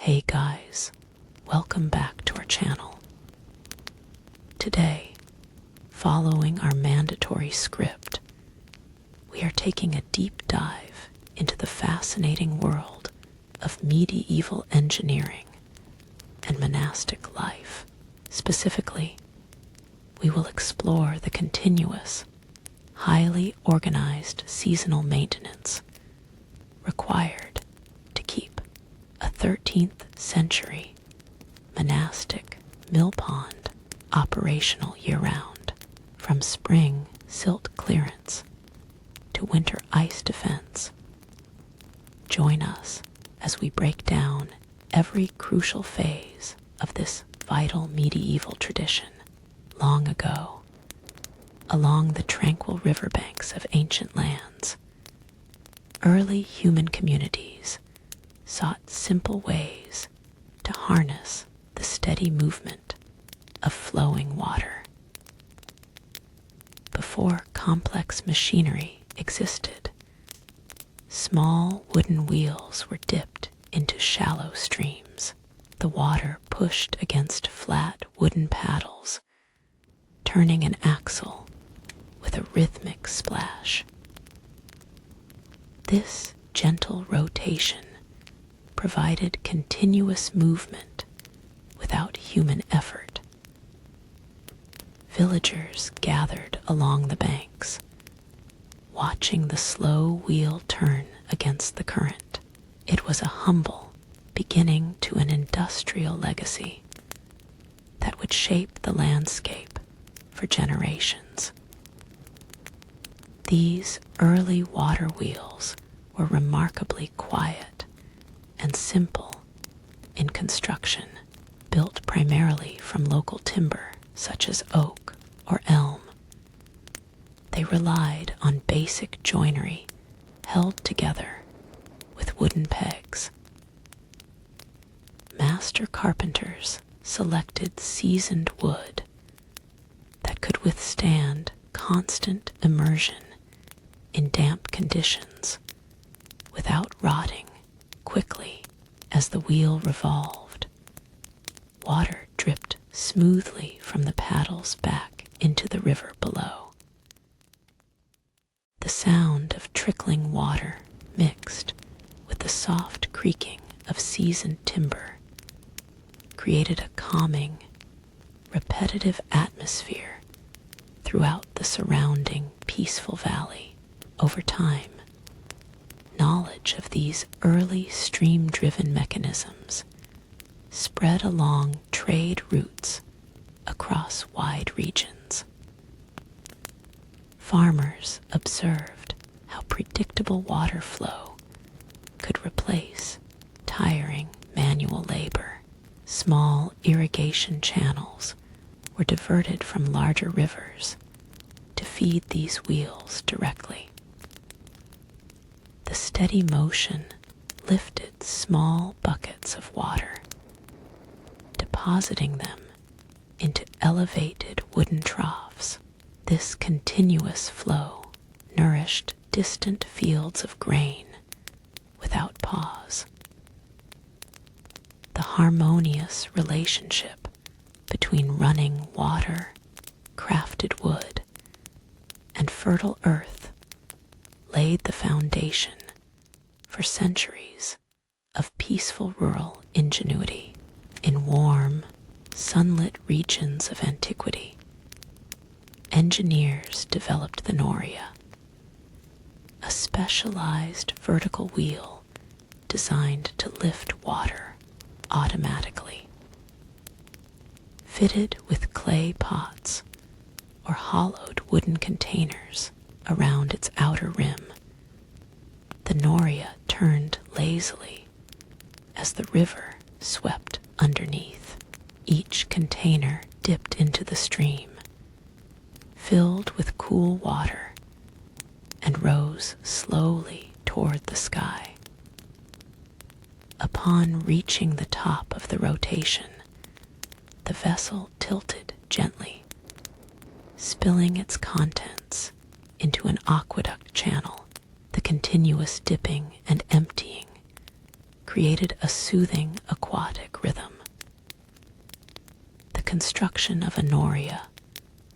Hey guys, welcome back to our channel. Today, following our mandatory script, we are taking a deep dive into the fascinating world of medieval engineering and monastic life. Specifically, we will explore the continuous, highly organized seasonal maintenance required to keep a 13th century monastic mill pond operational year-round, from spring silt clearance to winter ice defense. Join us as we break down every crucial phase of this vital medieval tradition. Long ago, along the tranquil riverbanks of ancient lands, early human communities sought simple ways to harness the steady movement of flowing water. Before complex machinery existed, small wooden wheels were dipped into shallow streams. The water pushed against flat wooden paddles, turning an axle with a rhythmic splash. This gentle rotation provided continuous movement without human effort. Villagers gathered along the banks, watching the slow wheel turn against the current. It was a humble beginning to an industrial legacy that would shape the landscape for generations. These early water wheels were remarkably quiet and simple in construction, built primarily from local timber such as oak or elm. They relied on basic joinery held together with wooden pegs. Master carpenters selected seasoned wood that could withstand constant immersion in damp conditions without rotting quickly. As the wheel revolved, water dripped smoothly from the paddles back into the river below. The sound of trickling water mixed with the soft creaking of seasoned timber created a calming, repetitive atmosphere throughout the surrounding peaceful valley. Over time, knowledge of these early stream-driven mechanisms spread along trade routes across wide regions. Farmers observed how predictable water flow could replace tiring manual labor. Small irrigation channels were diverted from larger rivers to feed these wheels directly. The steady motion lifted small buckets of water, depositing them into elevated wooden troughs. This continuous flow nourished distant fields of grain without pause. The harmonious relationship between running water, crafted wood, and fertile earth laid the foundation for centuries of peaceful rural ingenuity. In warm, sunlit regions of antiquity, engineers developed the noria, a specialized vertical wheel designed to lift water automatically. Fitted with clay pots or hollowed wooden containers around its outer rim, the noria turned lazily as the river swept underneath. Each container dipped into the stream, filled with cool water, and rose slowly toward the sky. Upon reaching the top of the rotation, the vessel tilted gently, spilling its contents into an aqueduct channel. The continuous dipping and emptying created a soothing aquatic rhythm. The construction of a noria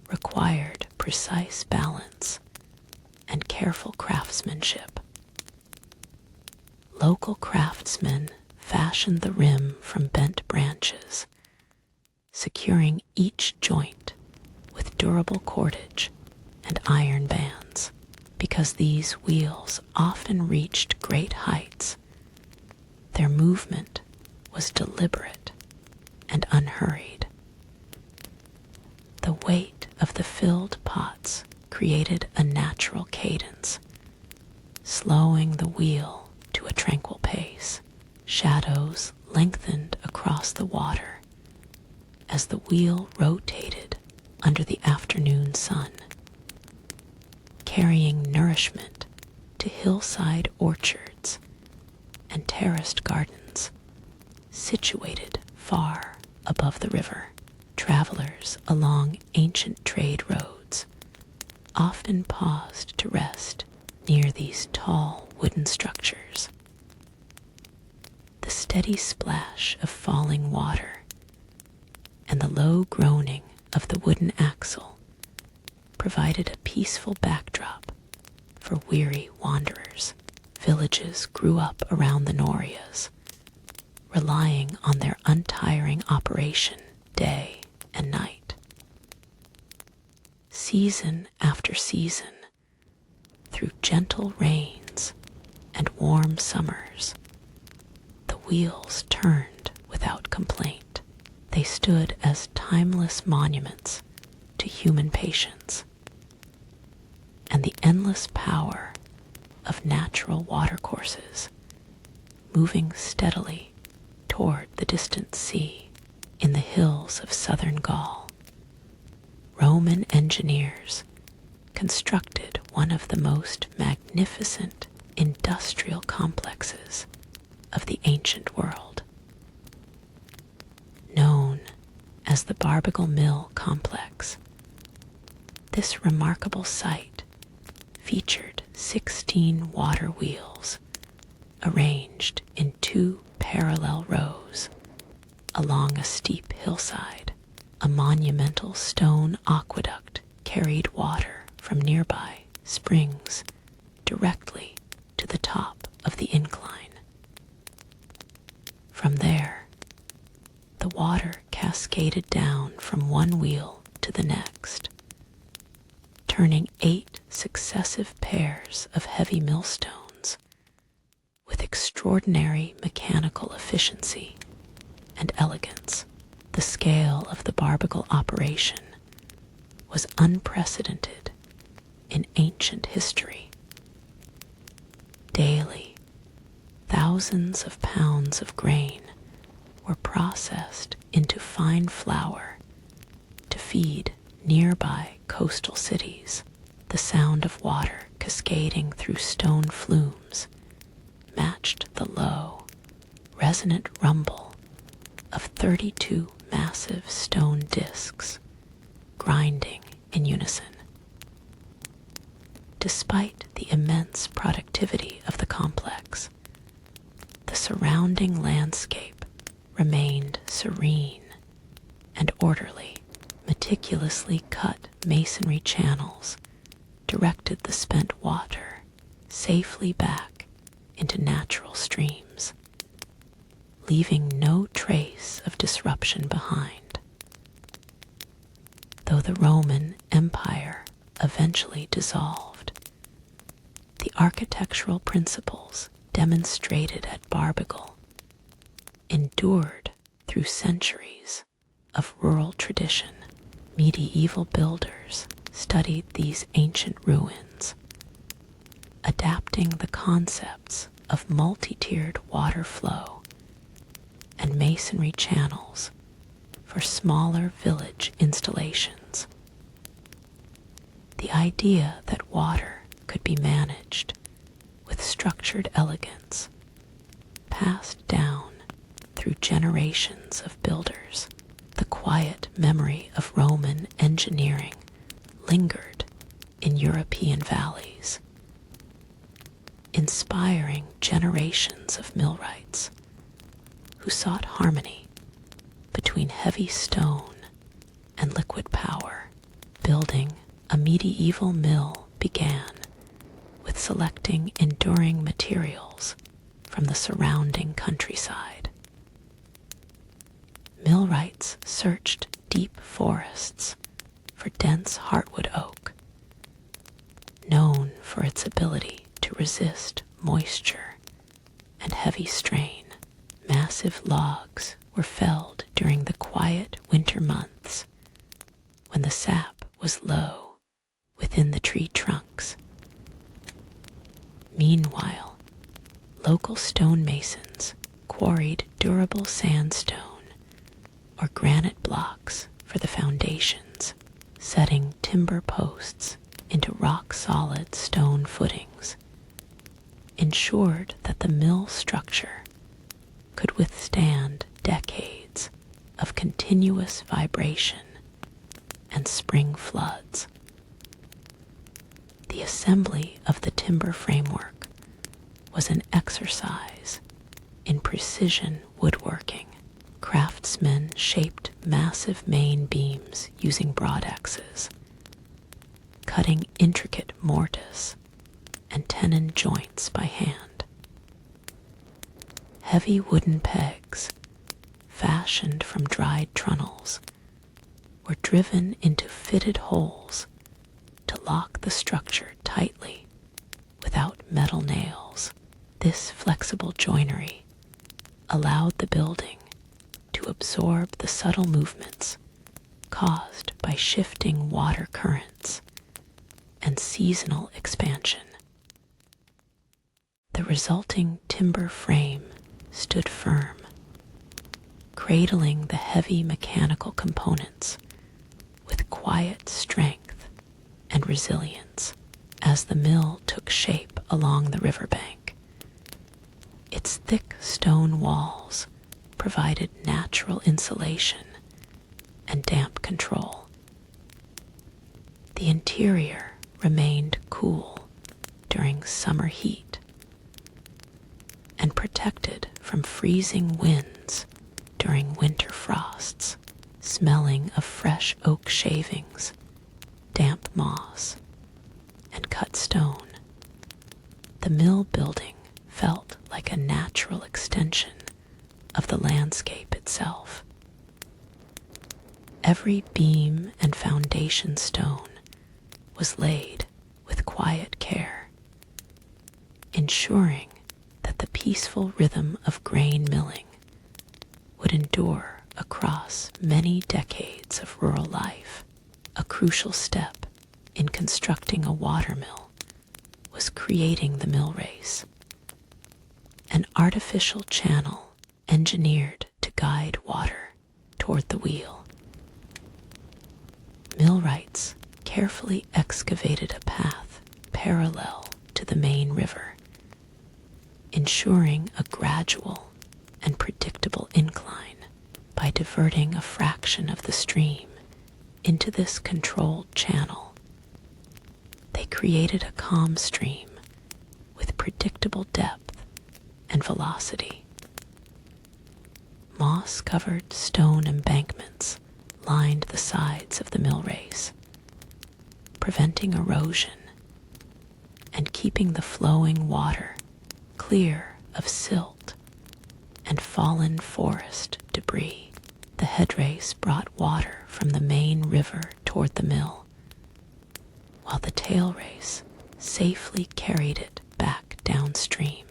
required precise balance and careful craftsmanship. Local craftsmen fashioned the rim from bent branches, securing each joint with durable cordage and iron bands. Because these wheels often reached great heights, their movement was deliberate and unhurried. The weight of the filled pots created a natural cadence, slowing the wheel to a tranquil pace. Shadows lengthened across the water as the wheel rotated under the afternoon sun, carrying nourishment to hillside orchards and terraced gardens situated far above the river. Travelers along ancient trade roads often paused to rest near these tall wooden structures. The steady splash of falling water and the low groaning of the wooden axle provided a peaceful backdrop for weary wanderers. Villages grew up around the norias, relying on their untiring operation day and night. Season after season, through gentle rains and warm summers, the wheels turned without complaint. They stood as timeless monuments to human patience and the endless power of natural watercourses moving steadily toward the distant sea. In the hills of southern Gaul, Roman engineers constructed one of the most magnificent industrial complexes of the ancient world. Known as the Barbagal Mill Complex, this remarkable site featured 16 water wheels arranged in 2 parallel rows along a steep hillside. A monumental stone aqueduct carried water from nearby springs directly to the top of the incline. From there, the water cascaded down from one wheel to the next, turning 8 successive pairs of heavy millstones with extraordinary mechanical efficiency and elegance. The scale of the Barbagal operation was unprecedented in ancient history. Daily, thousands of pounds of grain were processed into fine flour to feed nearby coastal cities. The sound of water cascading through stone flumes matched the low, resonant rumble of 32 massive stone discs grinding in unison. Despite the immense productivity of the complex, the surrounding landscape remained serene and orderly. Meticulously cut masonry channels directed the spent water safely back into natural streams, leaving no trace of disruption behind. Though the Roman Empire eventually dissolved, the architectural principles demonstrated at Barbagal endured through centuries of rural tradition. Medieval builders studied these ancient ruins, adapting the concepts of multi-tiered water flow and masonry channels for smaller village installations. The idea that water could be managed with structured elegance passed down through generations of builders. The quiet memory of Roman engineering lingered in European valleys, inspiring generations of millwrights who sought harmony between heavy stone and liquid power. Building a medieval mill began with selecting enduring materials from the surrounding countryside. Millwrights searched deep forests for dense heartwood oak, known for its ability to resist moisture and heavy strain. Massive logs were felled during the quiet winter months when the sap was low within the tree trunks. Meanwhile, local stonemasons quarried durable sandstone or granite blocks for the foundations, setting timber posts into rock-solid stone footings, ensured that the mill structure could withstand decades of continuous vibration and spring floods. The assembly of the timber framework was an exercise in precision woodworking. Craftsmen shaped massive main beams using broadexes, cutting intricate mortise and tenon joints by hand. Heavy wooden pegs, fashioned from dried trunnels, were driven into fitted holes to lock the structure tightly without metal nails. This flexible joinery allowed the building to absorb the subtle movements caused by shifting water currents and seasonal expansion. The resulting timber frame stood firm, cradling the heavy mechanical components with quiet strength and resilience. As the mill took shape along the riverbank, its thick stone walls provided natural insulation and damp control. The interior remained cool during summer heat and protected from freezing winds during winter frosts. Smelling of fresh oak shavings, damp moss, and cut stone, the mill building felt like a natural extension of the landscape itself. Every beam and foundation stone was laid with quiet care, ensuring that the peaceful rhythm of grain milling would endure across many decades of rural life. A crucial step in constructing a watermill was creating the mill race, an artificial channel engineered to guide water toward the wheel. Millwrights carefully excavated a path parallel to the main river, ensuring a gradual and predictable incline. By diverting a fraction of the stream into this controlled channel, they created a calm stream with predictable depth and velocity. Moss-covered stone embankments lined the sides of the mill race, preventing erosion and keeping the flowing water clear of silt and fallen forest debris. The headrace brought water from the main river toward the mill, while the tail race safely carried it back downstream.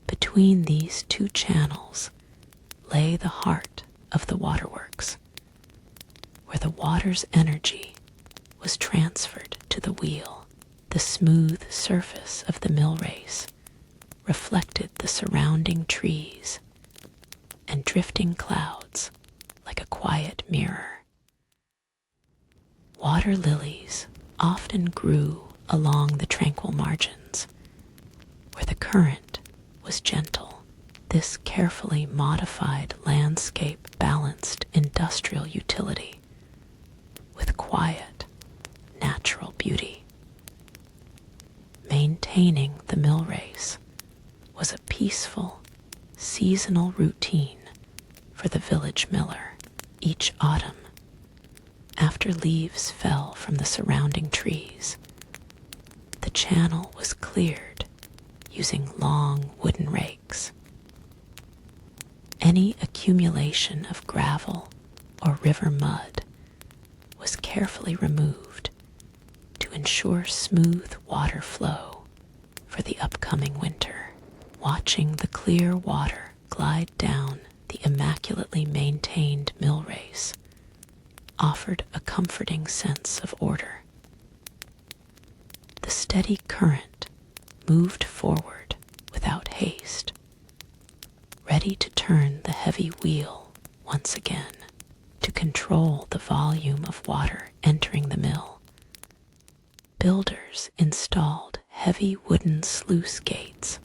Between these two channels lay the heart of the waterworks, where the water's energy was transferred to the wheel. The smooth surface of the mill race reflected the surrounding trees and drifting clouds like a quiet mirror. Water lilies often grew along the tranquil margins, where the current was gentle. This carefully modified landscape balanced industrial utility with quiet, natural beauty. Maintaining the mill race was a peaceful, seasonal routine for the village miller. Each autumn, after leaves fell from the surrounding trees, the channel was cleared using long wooden rakes. Any accumulation of gravel or river mud was carefully removed to ensure smooth water flow for the upcoming winter. Watching the clear water glide down the immaculately maintained mill race offered a comforting sense of order. The steady current moved forward without haste, ready to turn the heavy wheel once again to control the volume of water entering the mill. Builders installed heavy wooden sluice gates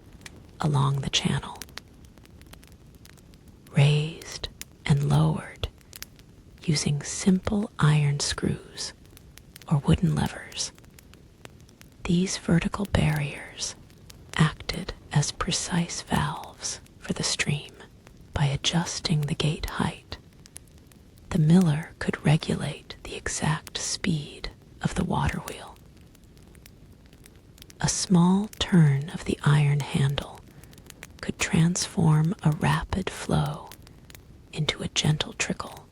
along the channel, raised and lowered using simple iron screws or wooden levers. These vertical barriers acted as precise valves for the stream. By adjusting the gate height, the miller could regulate the exact speed of the water wheel. A small turn of the iron handle could transform a rapid flow into a gentle trickle,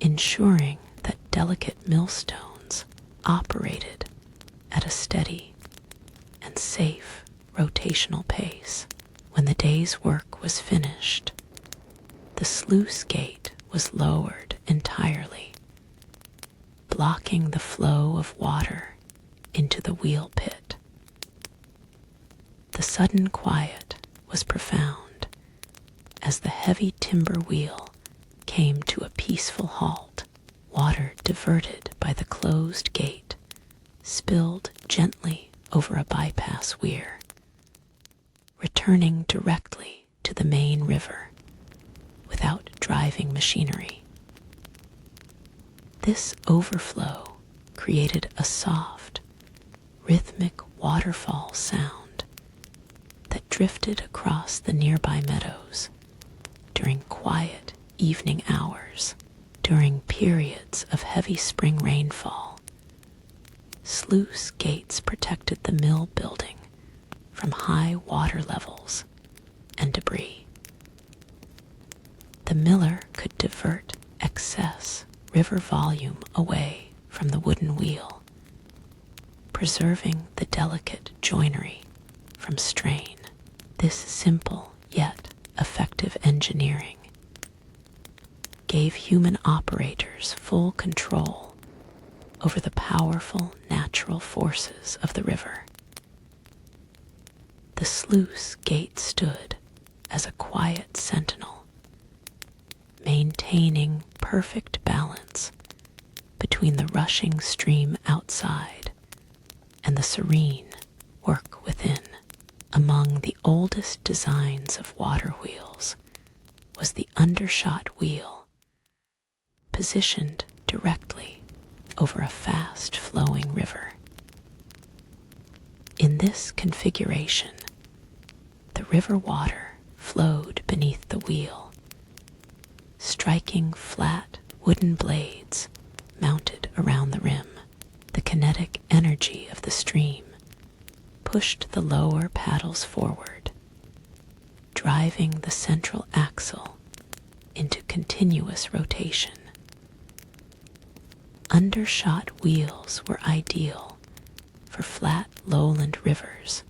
ensuring that delicate millstones operated at a steady and safe rotational pace. When the day's work was finished, the sluice gate was lowered entirely, blocking the flow of water into the wheel pit. The sudden quiet was profound as the heavy timber wheel came to a peaceful halt. Water diverted by the closed gate spilled gently over a bypass weir, returning directly to the main river without driving machinery. This overflow created a soft, rhythmic waterfall sound that drifted across the nearby meadows during quiet evening hours. During periods of heavy spring rainfall, sluice gates protected the mill building from high water levels and debris. The miller could divert excess river volume away from the wooden wheel, preserving the delicate joinery from strain. This simple yet effective engineering gave human operators full control over the powerful natural forces of the river. The sluice gate stood as a quiet sentinel, maintaining perfect balance between the rushing stream outside and the serene work within. Among the oldest designs of water wheels was the undershot wheel, positioned directly over a fast-flowing river. In this configuration, the river water flowed beneath the wheel, striking flat wooden blades mounted around the rim. The kinetic energy of the stream pushed the lower paddles forward, driving the central axle into continuous rotation. Undershot wheels were ideal for flat lowland rivers,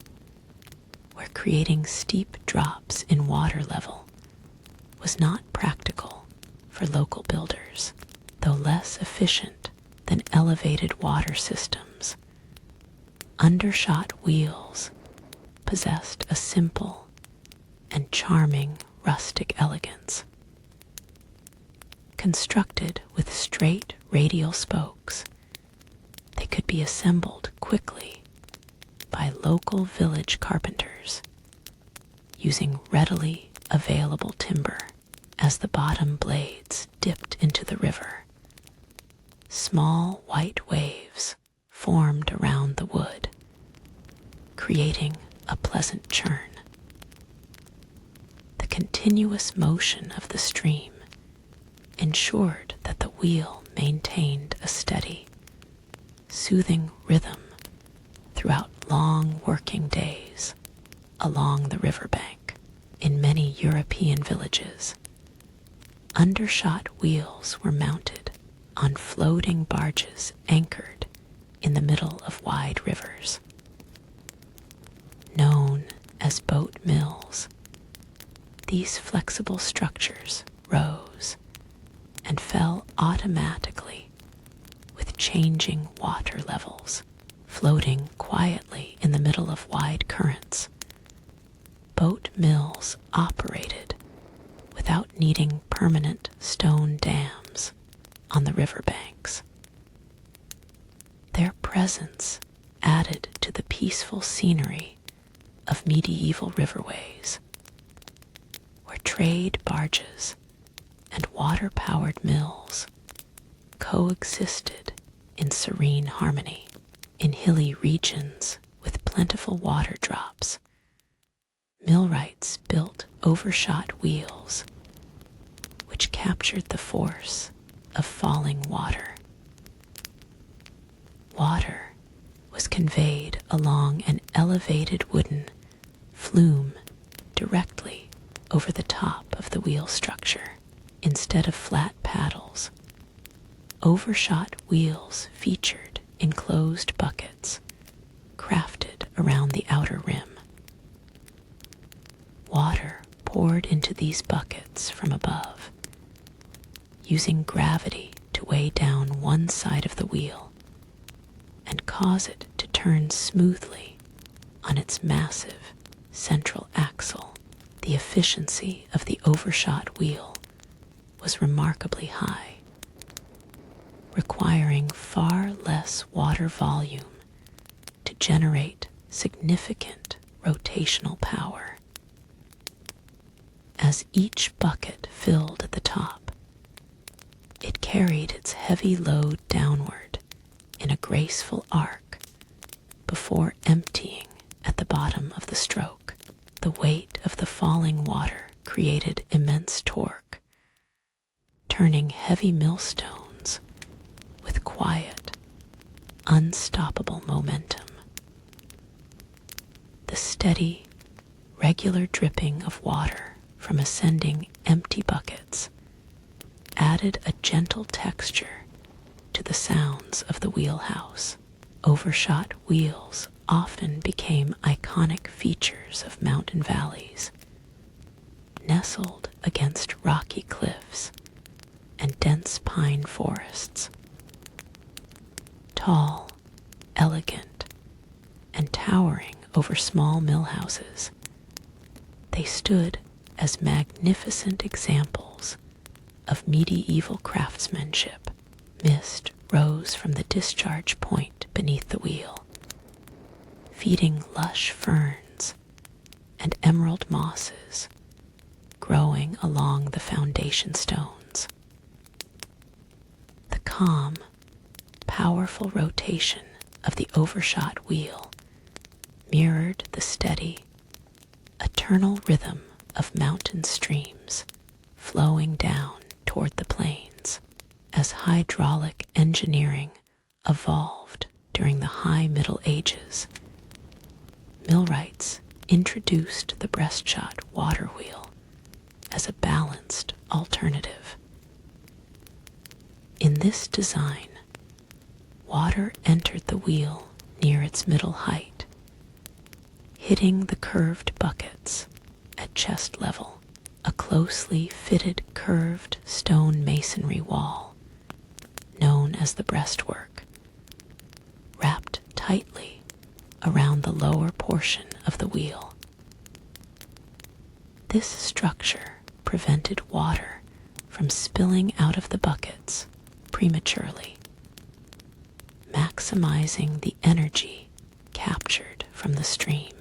where creating steep drops in water level was not practical for local builders. Though less efficient than elevated water systems, undershot wheels possessed a simple and charming rustic elegance. Constructed with straight radial spokes, they could be assembled quickly by local village carpenters using readily available timber. As the bottom blades dipped into the river, small white waves formed around the wood, creating a pleasant churn. continuous motion of the stream ensured that the wheel maintained a steady, soothing rhythm throughout long working days along the riverbank. In many European villages, undershot wheels were mounted on floating barges anchored in the middle of wide rivers. Known as boat mills, these flexible structures rose and fell automatically with changing water levels, floating quietly in the middle of wide currents. Boat mills operated without needing permanent stone dams on the riverbanks. Their presence added to the peaceful scenery of medieval riverways, where trade barges and water-powered mills coexisted in serene harmony. In hilly regions with plentiful water drops, millwrights built overshot wheels which captured the force of falling water. Water was conveyed along an elevated wooden flume directly over the top of the wheel structure. Instead of flat paddles, overshot wheels featured enclosed buckets crafted around the outer rim. Water poured into these buckets from above, using gravity to weigh down one side of the wheel and cause it to turn smoothly on its massive central axle. The efficiency of the overshot wheel was remarkably high, requiring far less water volume to generate significant rotational power. As each bucket filled at the top, it carried its heavy load downward in a graceful arc before emptying at the bottom of the stroke. The weight of the falling water created immense torque, turning heavy millstones with quiet, unstoppable momentum. The steady, regular dripping of water from ascending empty buckets added a gentle texture to the sounds of the wheelhouse. Overshot wheels often became iconic features of mountain valleys, nestled against rocky cliffs and dense pine forests. Tall, elegant, and towering over small mill houses, they stood as magnificent examples of medieval craftsmanship. Mist rose from the discharge point beneath the wheel, feeding lush ferns and emerald mosses growing along the foundation stones. The calm, powerful rotation of the overshot wheel mirrored the steady, eternal rhythm of mountain streams flowing down toward the plains. As hydraulic engineering evolved during the High Middle Ages, millwrights introduced the breastshot water wheel as a balanced alternative. In this design, water entered the wheel near its middle height, hitting the curved buckets at chest level. A closely fitted curved stone masonry wall, known as the breastwork, wrapped tightly around the lower portion of the wheel. This structure prevented water from spilling out of the buckets prematurely, maximizing the energy captured from the stream.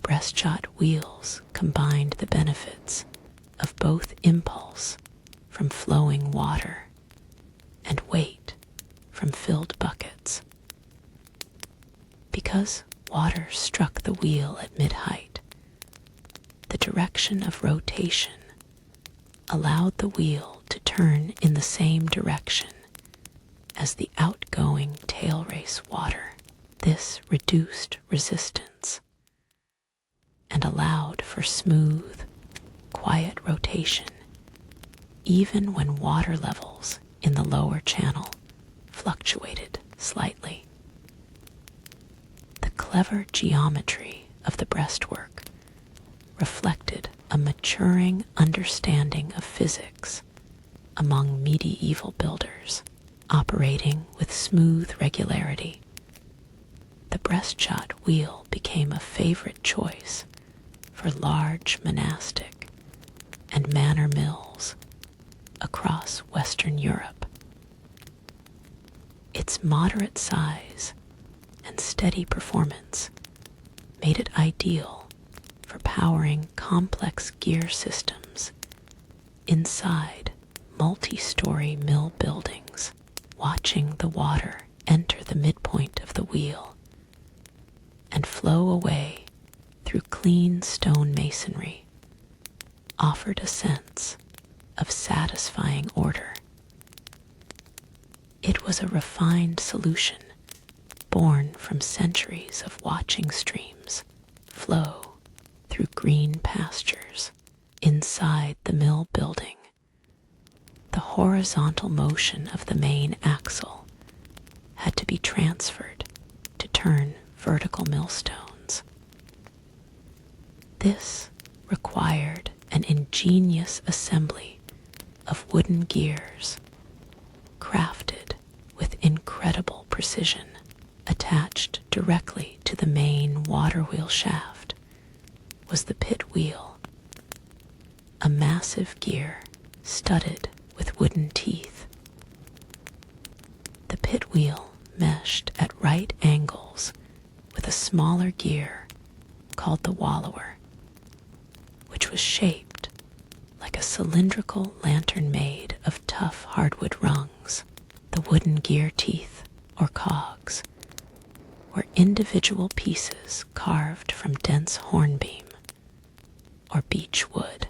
Breastshot wheels combined the benefits of both impulse from flowing water and weight from filled buckets. Because water struck the wheel at mid-height, the direction of rotation allowed the wheel to turn in the same direction as the outgoing tailrace water. This reduced resistance and allowed for smooth, quiet rotation even when water levels in the lower channel fluctuated slightly. The clever geometry of the breastwork reflected a maturing understanding of physics among medieval builders operating with smooth regularity. The breastshot wheel became a favorite choice for large monastic and manor mills across Western Europe. Its moderate size and steady performance made it ideal for powering complex gear systems inside multi-story mill buildings. Watching the water enter the midpoint of the wheel and flow away through clean stone masonry offered a sense of satisfying order. It was a refined solution born from centuries of watching streams flow through green pastures inside the mill building. The horizontal motion of the main axle had to be transferred to turn vertical millstones. This required an ingenious assembly of wooden gears crafted with incredible precision. Attached directly to the main water wheel shaft was the pit wheel, a massive gear studded with wooden teeth. The pit wheel meshed at right angles with a smaller gear called the wallower, which was shaped like a cylindrical lantern made of tough hardwood rungs. The wooden gear teeth, or cogs, were individual pieces carved from dense hornbeam or beech wood.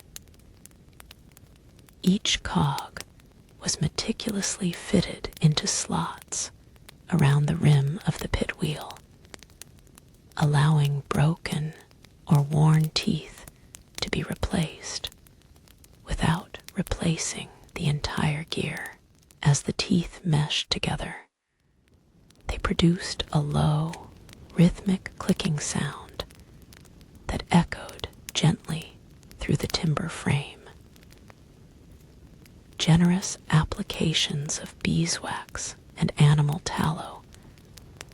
Each cog was meticulously fitted into slots around the rim of the pit wheel, allowing broken or worn teeth to be replaced without replacing the entire gear. As the teeth meshed together, they produced a low, rhythmic clicking sound that echoed gently through the timber frame. Generous applications of beeswax and animal tallow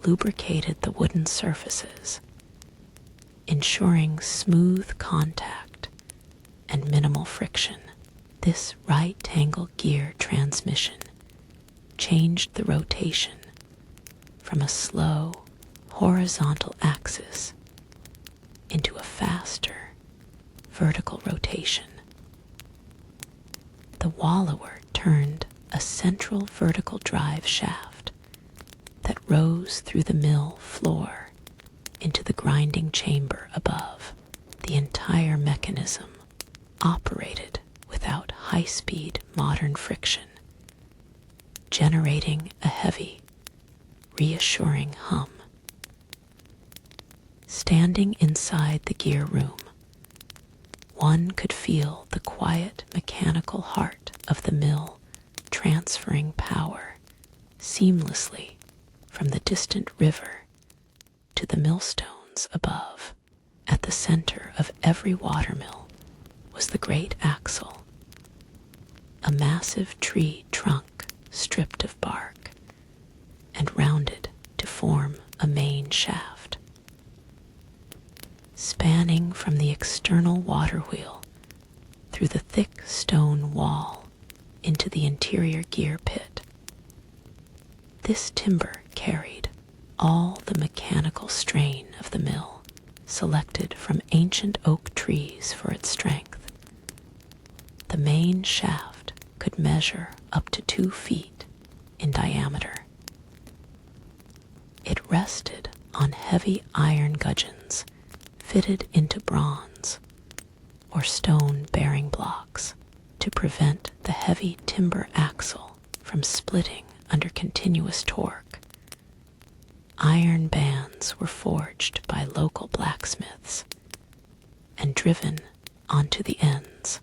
lubricated the wooden surfaces, ensuring smooth contact and minimal friction. This right-angle gear transmission changed the rotation from a slow, horizontal axis into a faster, vertical rotation. The wallower turned a central vertical drive shaft that rose through the mill floor into the grinding chamber above. The entire mechanism operated without high-speed modern friction, generating a heavy, reassuring hum. Standing inside the gear room, one could feel the quiet mechanical heart of the mill transferring power seamlessly from the distant river to the millstones above. At the center of every watermill was the great axle, a massive tree trunk stripped of bark and rounded to form a main shaft. Spanning from the external water wheel through the thick stone wall into the interior gear pit, this timber carried all the mechanical strain of the mill, selected from ancient oak trees for its strength. The main shaft could measure up to 2 feet in diameter. It rested on heavy iron gudgeons fitted into bronze or stone bearing blocks to prevent the heavy timber axle from splitting under continuous torque. Iron bands were forged by local blacksmiths and driven onto the ends.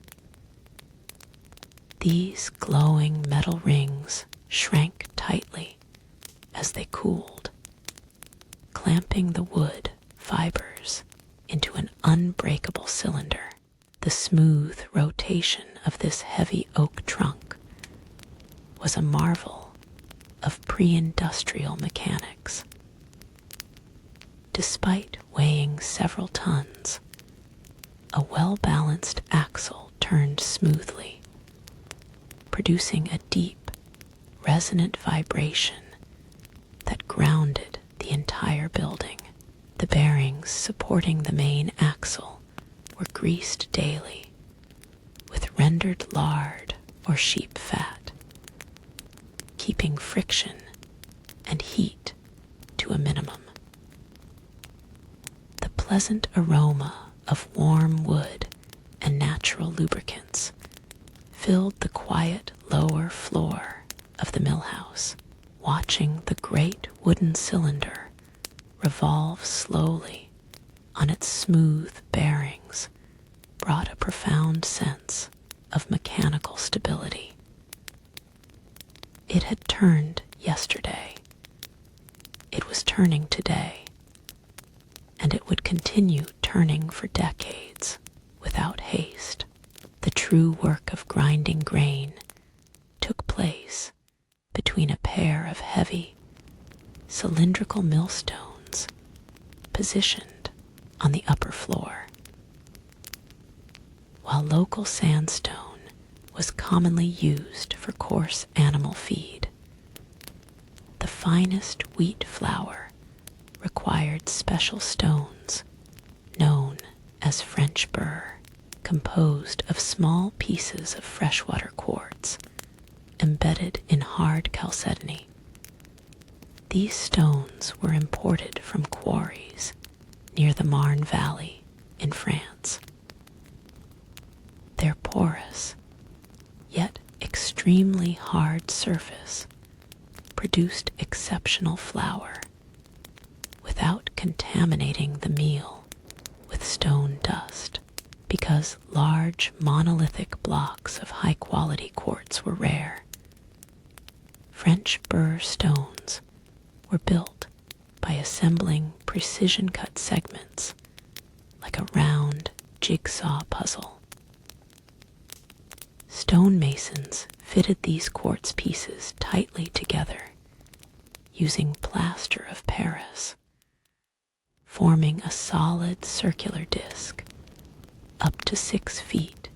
These glowing metal rings shrank tightly as they cooled, clamping the wood fibers into an unbreakable cylinder. The smooth rotation of this heavy oak trunk was a marvel of pre-industrial mechanics. Despite weighing several tons, a well-balanced axle turned smoothly, producing a deep, resonant vibration that grounded the entire building. The bearings supporting the main axle were greased daily with rendered lard or sheep fat, keeping friction and heat to a minimum. The pleasant aroma of warm wood and natural lubricants filled the quiet lower floor of the mill house. Watching the great wooden cylinder revolve slowly on its smooth bearings brought a profound sense of mechanical stability. It had turned yesterday. It was turning today, and it would continue turning for decades without haste. The true work of grinding grain took place between a pair of heavy, cylindrical millstones positioned on the upper floor. While local sandstone was commonly used for coarse animal feed, the finest wheat flour required special stones known as French burr, composed of small pieces of freshwater quartz embedded in hard chalcedony. These stones were imported from quarries near the Marne Valley in France. Their porous, yet extremely hard surface produced exceptional flour without contaminating the meal with stone dust. Because large monolithic blocks of high-quality quartz were rare, French burr stones were built by assembling precision-cut segments like a round jigsaw puzzle. Stonemasons fitted these quartz pieces tightly together using plaster of Paris, forming a solid circular disc up to 6 feet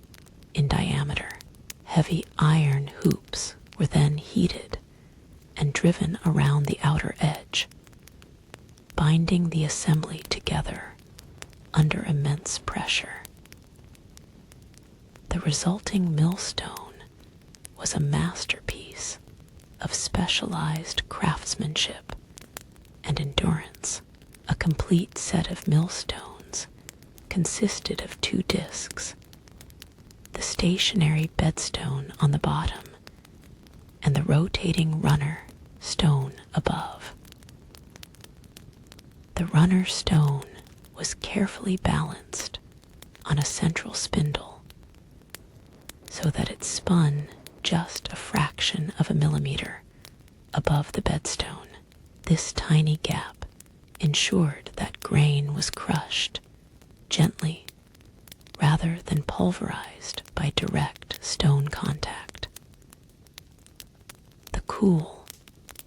in diameter. Heavy iron hoops were then heated and driven around the outer edge, binding the assembly together under immense pressure. The resulting millstone was a masterpiece of specialized craftsmanship and endurance. A complete set of millstones consisted of 2 discs, the stationary bedstone on the bottom and the rotating runner stone above. The runner stone was carefully balanced on a central spindle so that it spun just a fraction of a millimeter above the bedstone. This tiny gap ensured that grain was crushed gently rather than pulverized by direct stone contact. The cool,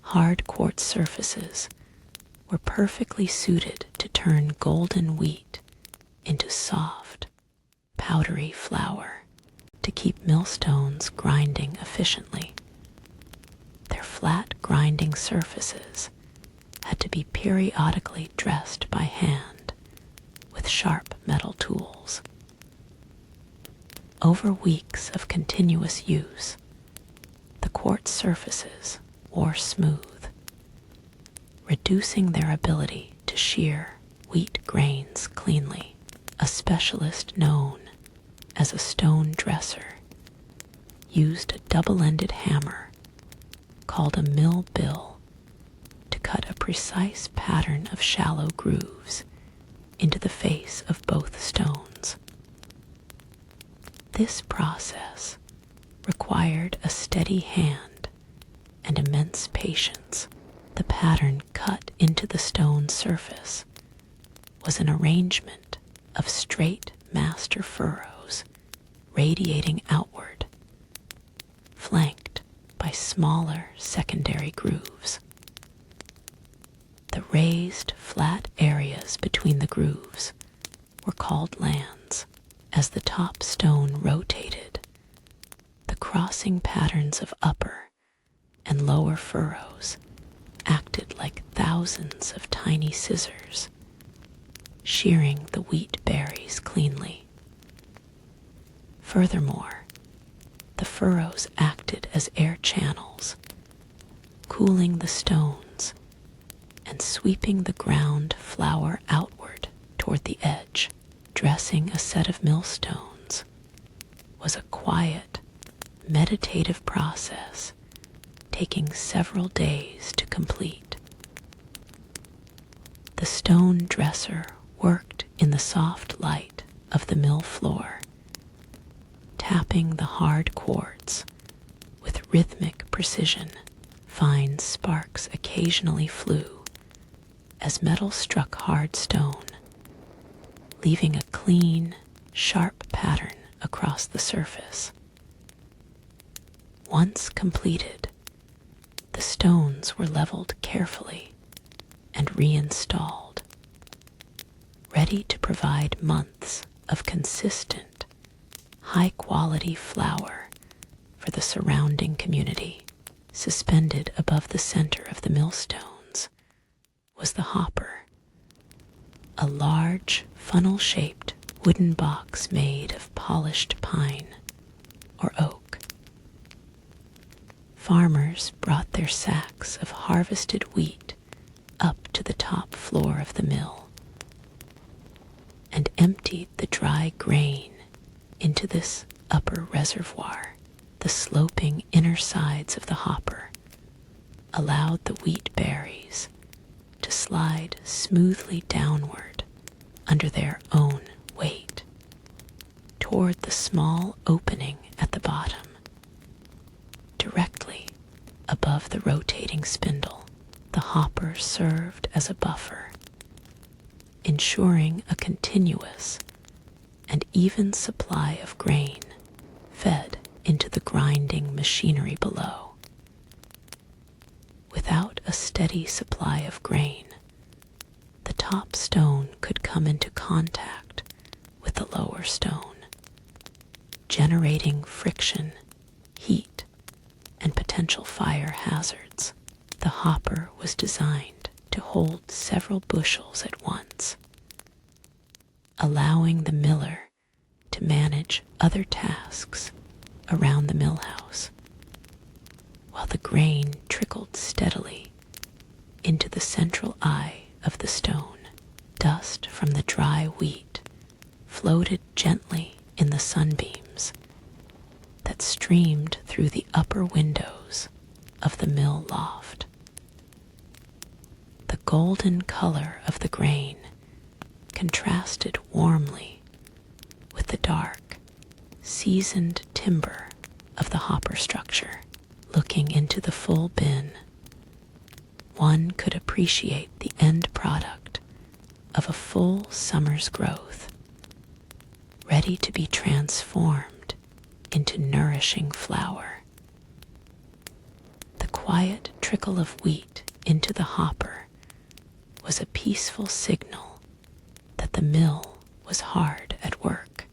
hard quartz surfaces were perfectly suited to turn golden wheat into soft, powdery flour to keep millstones grinding efficiently. Their flat grinding surfaces had to be periodically dressed by hand with sharp metal tools. Over weeks of continuous use, the quartz surfaces wore smooth, reducing their ability to shear wheat grains cleanly. A specialist known as a stone dresser used a double-ended hammer called a mill bill to cut a precise pattern of shallow grooves into the face of both stones. This process required a steady hand and immense patience. The pattern cut into the stone surface was an arrangement of straight master furrows radiating outward, flanked by smaller secondary grooves. The raised, flat areas between the grooves were called lands. As the top stone rotated, the crossing patterns of upper and lower furrows acted like thousands of tiny scissors, shearing the wheat berries cleanly. Furthermore, the furrows acted as air channels, cooling the stones and sweeping the ground flour outward toward the edge. Dressing a set of millstones was a quiet, meditative process taking several days to complete. The stone dresser worked in the soft light of the mill floor, tapping the hard quartz with rhythmic precision. Fine sparks occasionally flew as metal struck hard stone, leaving a clean, sharp pattern across the surface. Once completed, the stones were leveled carefully and reinstalled, ready to provide months of consistent, high-quality flour for the surrounding community. Suspended above the center of the millstones was the hopper, a large, funnel-shaped wooden box made of polished pine or oak. Farmers brought their sacks of harvested wheat up to the top floor of the mill and emptied the dry grain into this upper reservoir. The sloping inner sides of the hopper allowed the wheat berries to slide smoothly downward under their own weight toward the small opening at the bottom, directly above the rotating spindle. The hopper served as a buffer, ensuring a continuous and even supply of grain fed into the grinding machinery below. Without a steady supply of grain, the top stone could come into contact with the lower stone, generating friction, heat, and potential fire hazards. The hopper was designed to hold several bushels at once, allowing the miller to manage other tasks around the mill house, while the grain trickled steadily into the central eye of the stone. Dust from the dry wheat floated gently in the sunbeams that streamed through the upper windows of the mill loft. The golden color of the grain contrasted warmly with the dark, seasoned timber of the hopper structure. Looking into the full bin, one could appreciate the end product of a full summer's growth, ready to be transformed into nourishing flour. The quiet trickle of wheat into the hopper was a peaceful signal that the mill was hard at work.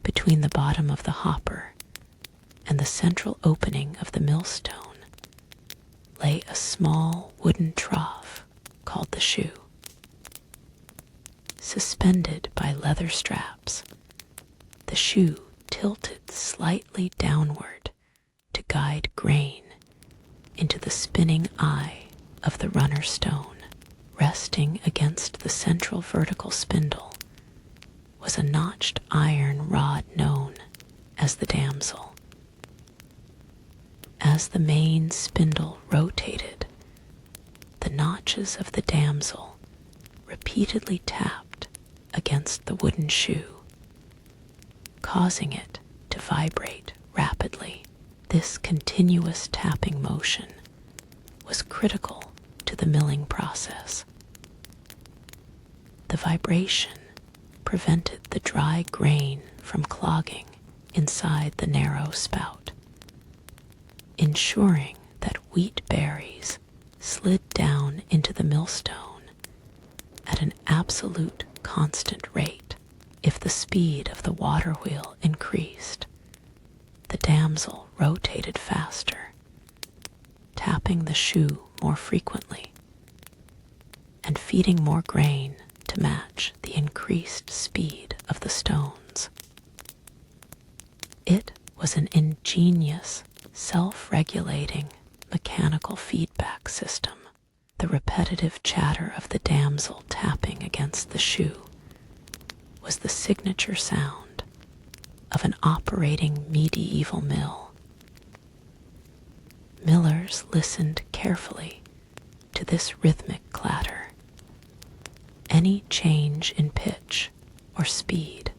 Between the bottom of the hopper and the central opening of the millstone lay a small wooden trough called the shoe. Suspended by leather straps, the shoe tilted slightly downward to guide grain into the spinning eye of the runner stone. Resting against the central vertical spindle was a notched iron rod known as the damsel. As the main spindle rotated, the notches of the damsel repeatedly tapped against the wooden shoe, causing it to vibrate rapidly. This continuous tapping motion was critical to the milling process. The vibration prevented the dry grain from clogging inside the narrow spout, ensuring that wheat berries slid down into the millstone at an absolute constant rate. If the speed of the water wheel increased, the damsel rotated faster, tapping the shoe more frequently and feeding more grain to match the increased speed of the stones. It was an ingenious, self-regulating mechanical feedback system. The repetitive chatter of the damsel tapping against the shoe was the signature sound of an operating medieval mill. Millers listened carefully to this rhythmic clatter. Any change in pitch or speed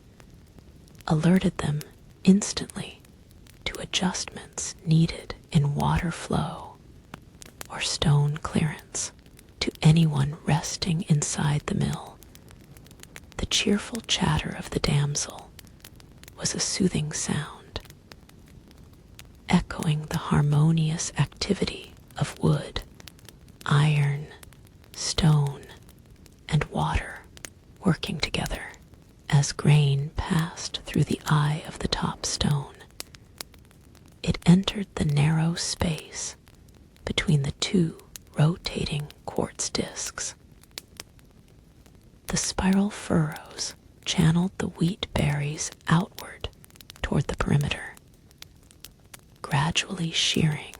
alerted them instantly to adjustments needed in water flow or stone clearance. To anyone resting inside the mill, the cheerful chatter of the damsel was a soothing sound, echoing the harmonious activity of wood, iron, stone, and water working together. As grain passed through the eye of the top stone, it entered the narrow space between the two rotating quartz discs. The spiral furrows channeled the wheat berries outward toward the perimeter, gradually shearing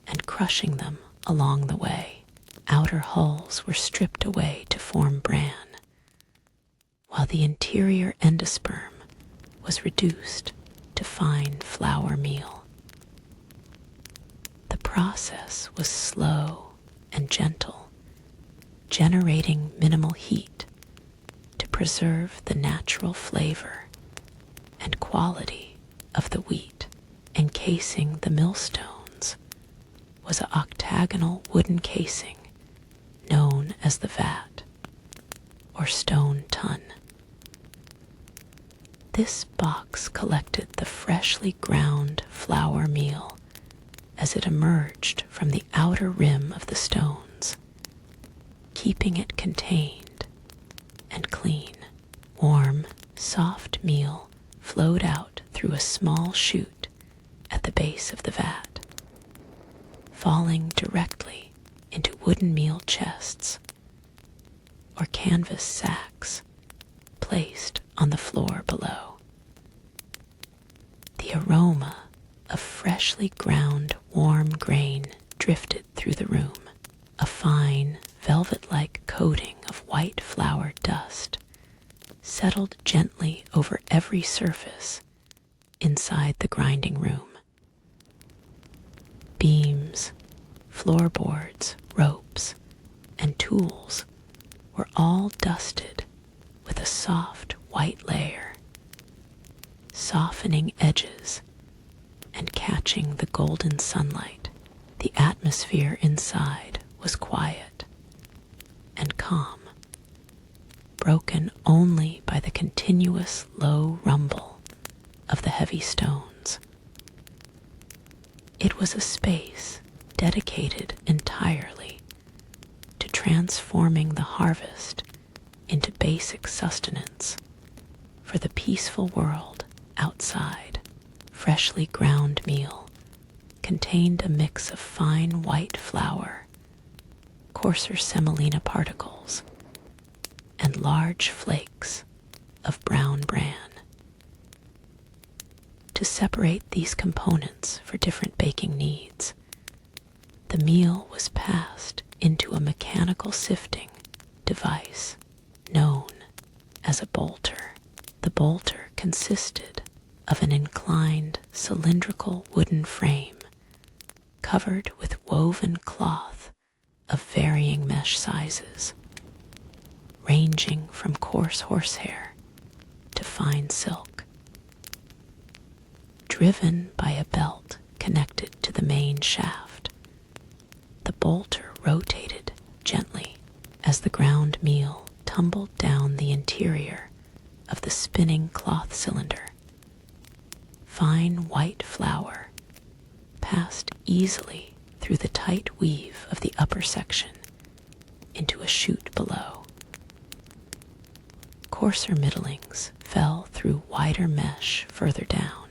and crushing them along the way. Outer hulls were stripped away to form bran, while the interior endosperm was reduced to fine flour meal. The process was slow and gentle, generating minimal heat to preserve the natural flavor and quality of the wheat. Encasing the millstones was an octagonal wooden casing known as the vat or stone tun. This box collected the freshly ground flour meal as it emerged from the outer rim of the stones, keeping it contained and clean. Warm, soft meal flowed out through a small chute at the base of the vat, falling directly into wooden meal chests or canvas sacks placed on the floor below. The aroma of freshly ground warm grain drifted through the room. A fine, velvet-like coating of white flour dust settled gently over every surface inside the grinding room. Beams, floorboards, ropes, and tools were all dusted with a soft white layer, softening edges and catching the golden sunlight. The atmosphere inside was quiet and calm, broken only by the continuous low rumble of the heavy stones. It was a space dedicated entirely to transforming the harvest into basic sustenance for the peaceful world outside. Freshly ground meal contained a mix of fine white flour, coarser semolina particles, and large flakes of brown bran. To separate these components for different baking needs, the meal was passed into a mechanical sifting known as a bolter. The bolter consisted of an inclined cylindrical wooden frame covered with woven cloth of varying mesh sizes, ranging from coarse horsehair to fine silk. Driven by a belt connected to the main shaft, the bolter rotated gently as the ground meal tumbled down the interior of the spinning cloth cylinder. Fine white flour passed easily through the tight weave of the upper section into a chute below. Coarser middlings fell through wider mesh further down,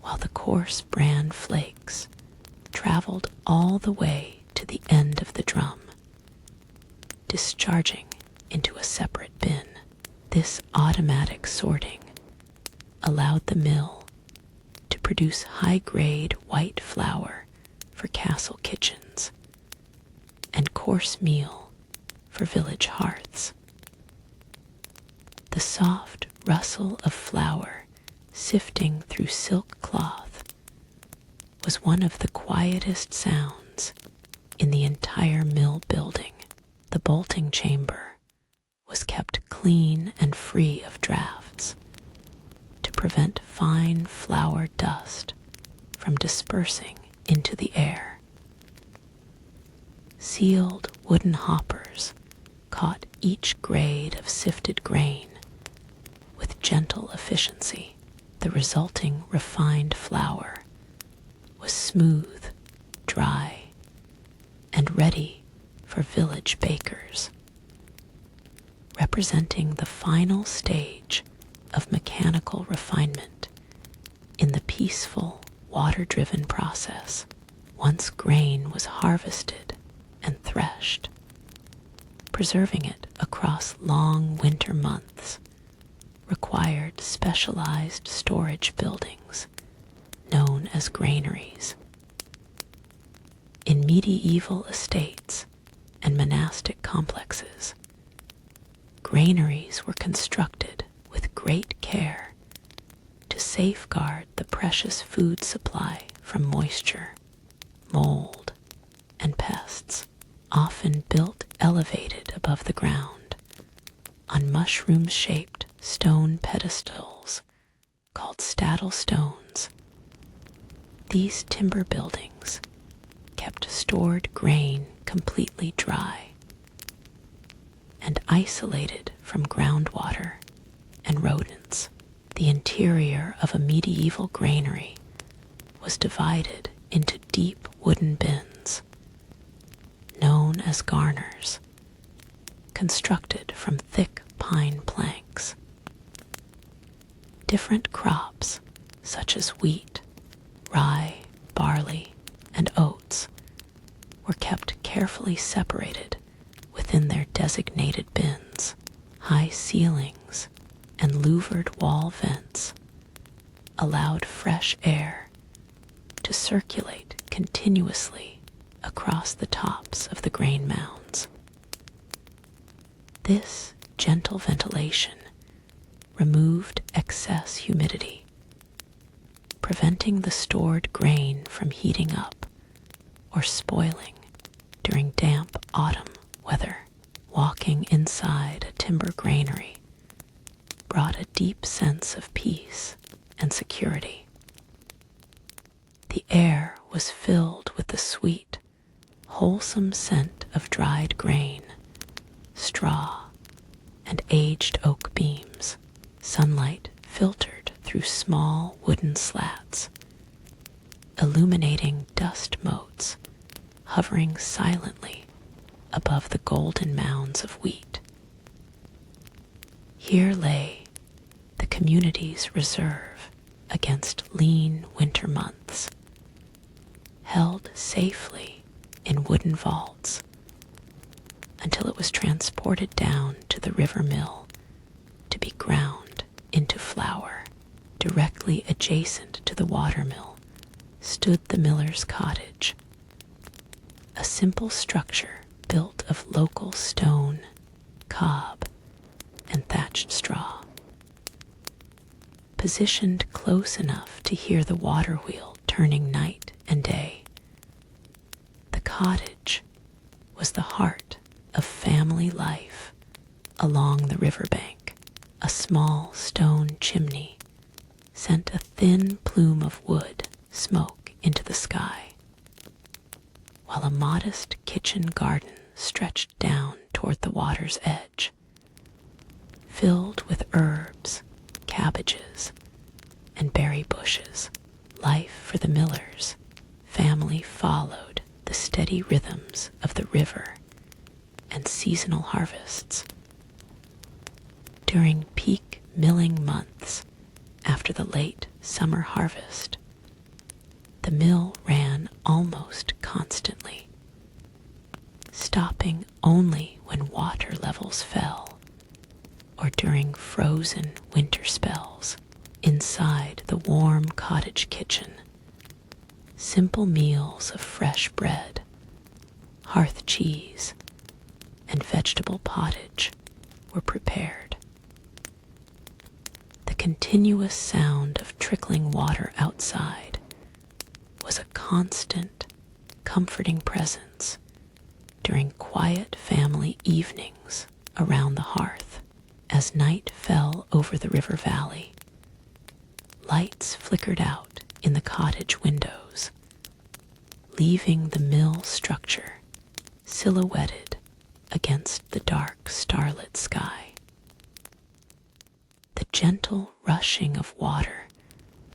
while the coarse bran flakes traveled all the way to the end of the drum, discharging into a separate bin. This automatic sorting allowed the mill to produce high-grade white flour for castle kitchens and coarse meal for village hearths. The soft rustle of flour sifting through silk cloth was one of the quietest sounds in the entire mill building. The bolting chamber was kept clean and free of drafts to prevent fine flour dust from dispersing into the air. Sealed wooden hoppers caught each grade of sifted grain with gentle efficiency. The resulting refined flour was smooth, dry, and ready for village bakers, representing the final stage of mechanical refinement in the peaceful, water-driven process. Once grain was harvested and threshed, preserving it across long winter months required specialized storage buildings known as granaries. In medieval estates and monastic complexes, granaries were constructed with great care to safeguard the precious food supply from moisture, mold, and pests. Often built elevated above the ground on mushroom-shaped stone pedestals called staddle stones. These timber buildings kept stored grain completely dry and isolated from groundwater and rodents. The interior of a medieval granary was divided into deep wooden bins, known as garners, constructed from thick pine planks. Different crops, such as wheat, rye, barley, and oats, were kept carefully separated within their designated bins. High ceilings and louvered wall vents allowed fresh air to circulate continuously across the tops of the grain mounds. This gentle ventilation removed excess humidity, preventing the stored grain from heating up or spoiling during damp autumn weather. Walking inside a timber granary brought a deep sense of peace and security. The air was filled with the sweet, wholesome scent of dried grain, straw, and aged oak beams. Sunlight filtered through small wooden slats, illuminating dust motes hovering silently above the golden mounds of wheat. Here lay the community's reserve against lean winter months, held safely in wooden vaults until it was transported down to the river mill to be ground into flour. Directly adjacent to the watermill stood the miller's cottage, a simple structure built of local stone, cob, and thatched straw. positioned close enough to hear the water wheel turning night and day. The cottage was the heart of family life along the riverbank. A small stone chimney sent a thin plume of wood smoke into the sky, while a modest kitchen garden stretched down toward the water's edge, filled with herbs, cabbages, and berry bushes. Life for the Millers family followed the steady rhythms of the river and seasonal harvests. During peak milling months after the late summer harvest, the mill ran almost constantly, stopping only when water levels fell or during frozen winter spells. Inside the warm cottage kitchen, simple meals of fresh bread, hearth cheese, and vegetable pottage were prepared. The continuous sound of trickling water outside was a constant, comforting presence during quiet family evenings around the hearth. As night fell over the river valley, lights flickered out in the cottage windows, leaving the mill structure silhouetted against the dark starlit sky. The gentle rushing of water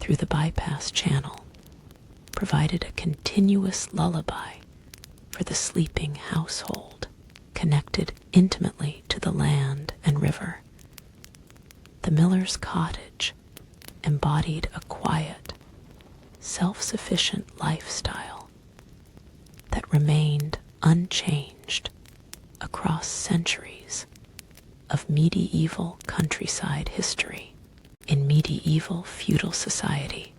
through the bypass channel provided a continuous lullaby for the sleeping household, connected intimately to the land and river. The Miller's cottage embodied a quiet, self-sufficient lifestyle that remained unchanged across centuries of medieval countryside history. In medieval feudal society,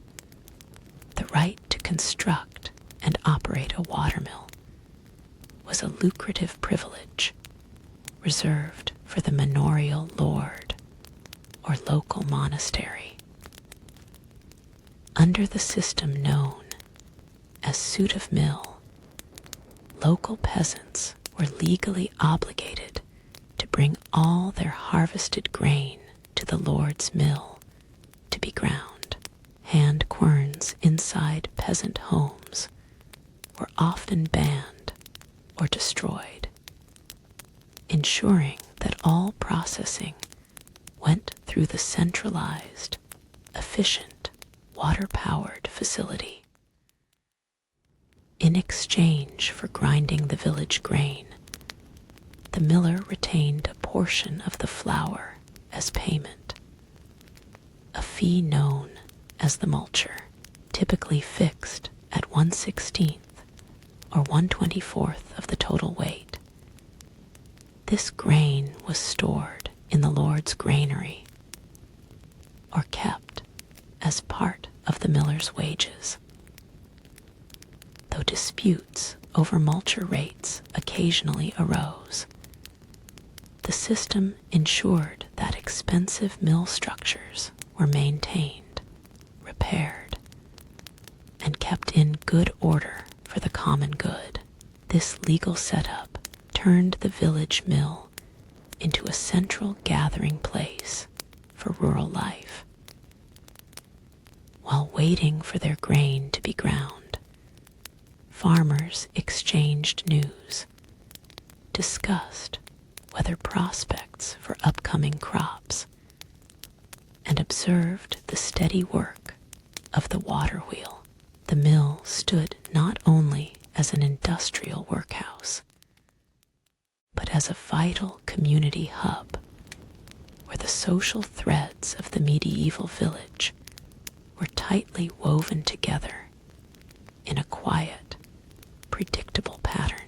the right to construct and operate a watermill was a lucrative privilege reserved for the manorial lord or local monastery. Under the system known as suit of mill, local peasants were legally obligated to bring all their harvested grain to the lord's mill to be ground. Hand querns inside peasant homes were often banned or destroyed, ensuring that all processing went through the centralized, efficient, water-powered facility. In exchange for grinding the village grain, the miller retained a portion of the flour as payment, a fee known as the multure, typically fixed at 1/16 or 1/24 of the total weight. This grain was stored in the lord's granary or kept as part of the miller's wages. Though disputes over multure rates occasionally arose, the system ensured that expensive mill structures were maintained, repaired, and kept in good order for the common good. This legal setup turned the village mill into a central gathering place for rural life. While waiting for their grain to be ground, farmers exchanged news, discussed weather prospects for upcoming crops, and observed the steady work of the water wheel. The mill stood not only as an industrial workhouse, but as a vital community hub where the social threads of the medieval village were tightly woven together in a quiet, predictable pattern.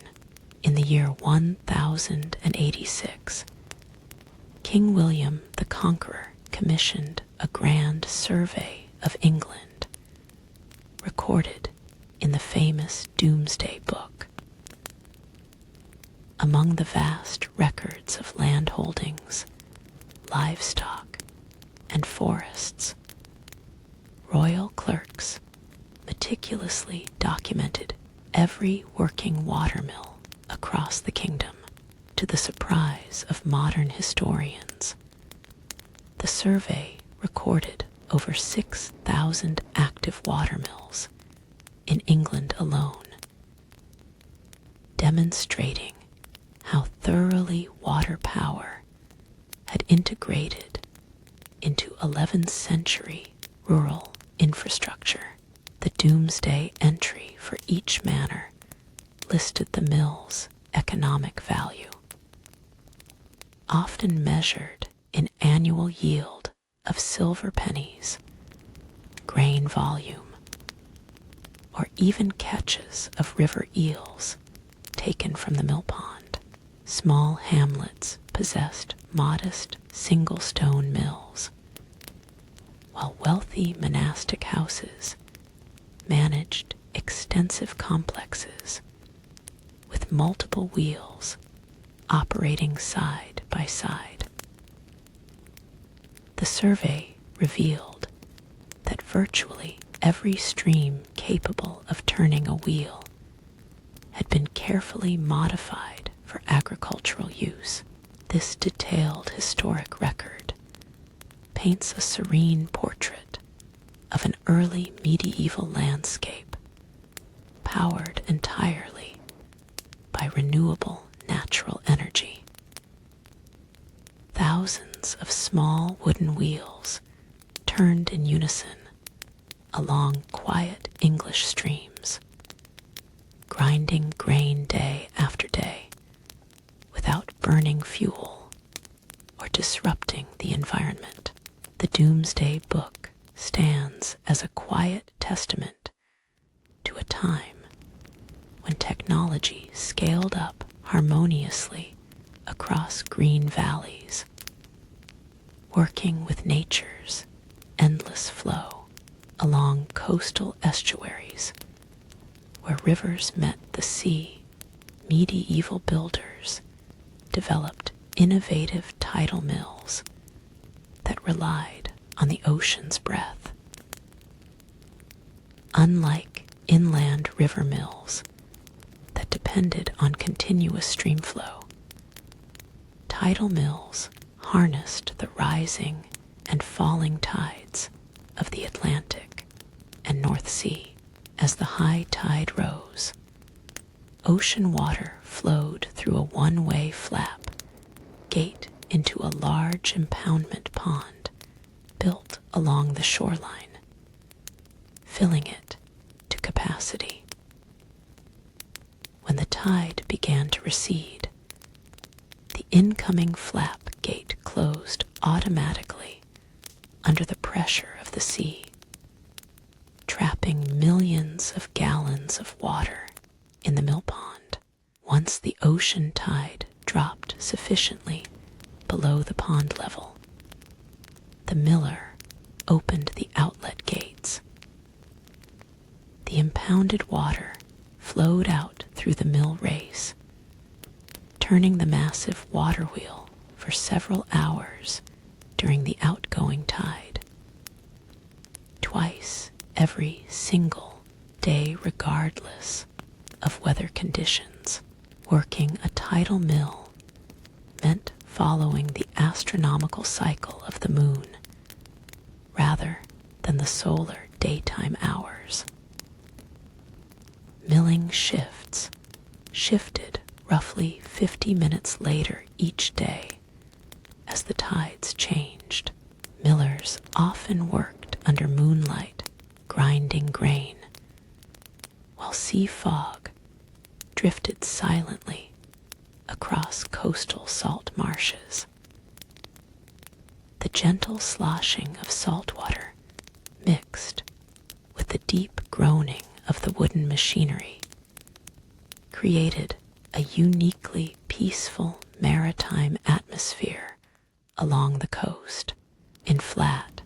In the year 1086, King William the Conqueror commissioned a grand survey of England, recorded in the famous Domesday Book. Among the vast records of land holdings, livestock, and forests royal clerks meticulously documented every working watermill across the kingdom, to the surprise of modern historians. The survey recorded over 6,000 active watermills in England alone, demonstrating how thoroughly water power had integrated into 11th century rural infrastructure. The doomsday entry for each manor listed the mill's economic value, often measured in annual yield of silver pennies, grain volume, or even catches of river eels taken from the mill pond. Small hamlets possessed modest single stone mills, while wealthy monastic houses managed extensive complexes with multiple wheels operating side by side. The survey revealed that virtually every stream capable of turning a wheel had been carefully modified for agricultural use. This detailed historic record paints a serene portrait of an early medieval landscape powered entirely by renewable natural energy. Thousands of small wooden wheels turned in unison along quiet English streams, grinding grain day after day without burning fuel or disrupting the environment. The Doomsday Book stands as a quiet testament to a time when technology scaled up harmoniously across green valleys, working with nature's endless flow along coastal estuaries where rivers met the sea. Medieval builders developed innovative tidal mills that relied on the ocean's breath. Unlike inland river mills that depended on continuous stream flow, tidal mills harnessed the rising and falling tides of the Atlantic and North Sea. As the high tide rose, ocean water flowed through a one-way flap gate into a large impoundment pond built along the shoreline, filling it to capacity. When the tide began to recede, the incoming flap gate closed automatically under the pressure of the sea, trapping millions of gallons of water in the mill pond. Once the ocean tide dropped sufficiently below the pond level, the miller opened the outlet gates. The impounded water flowed out through the mill race, turning the massive water wheel for several hours during the outgoing tide. Twice every single day, regardless of weather conditions. Working a tidal mill meant following the astronomical cycle of the moon rather than the solar daytime hours. Milling shifts shifted roughly 50 minutes later each day as the tides changed. Millers often worked under moonlight, grinding grain, while sea fog drifted silently across coastal salt marshes. The gentle sloshing of salt water mixed with the deep groaning of the wooden machinery created a uniquely peaceful maritime atmosphere along the coast. In flat,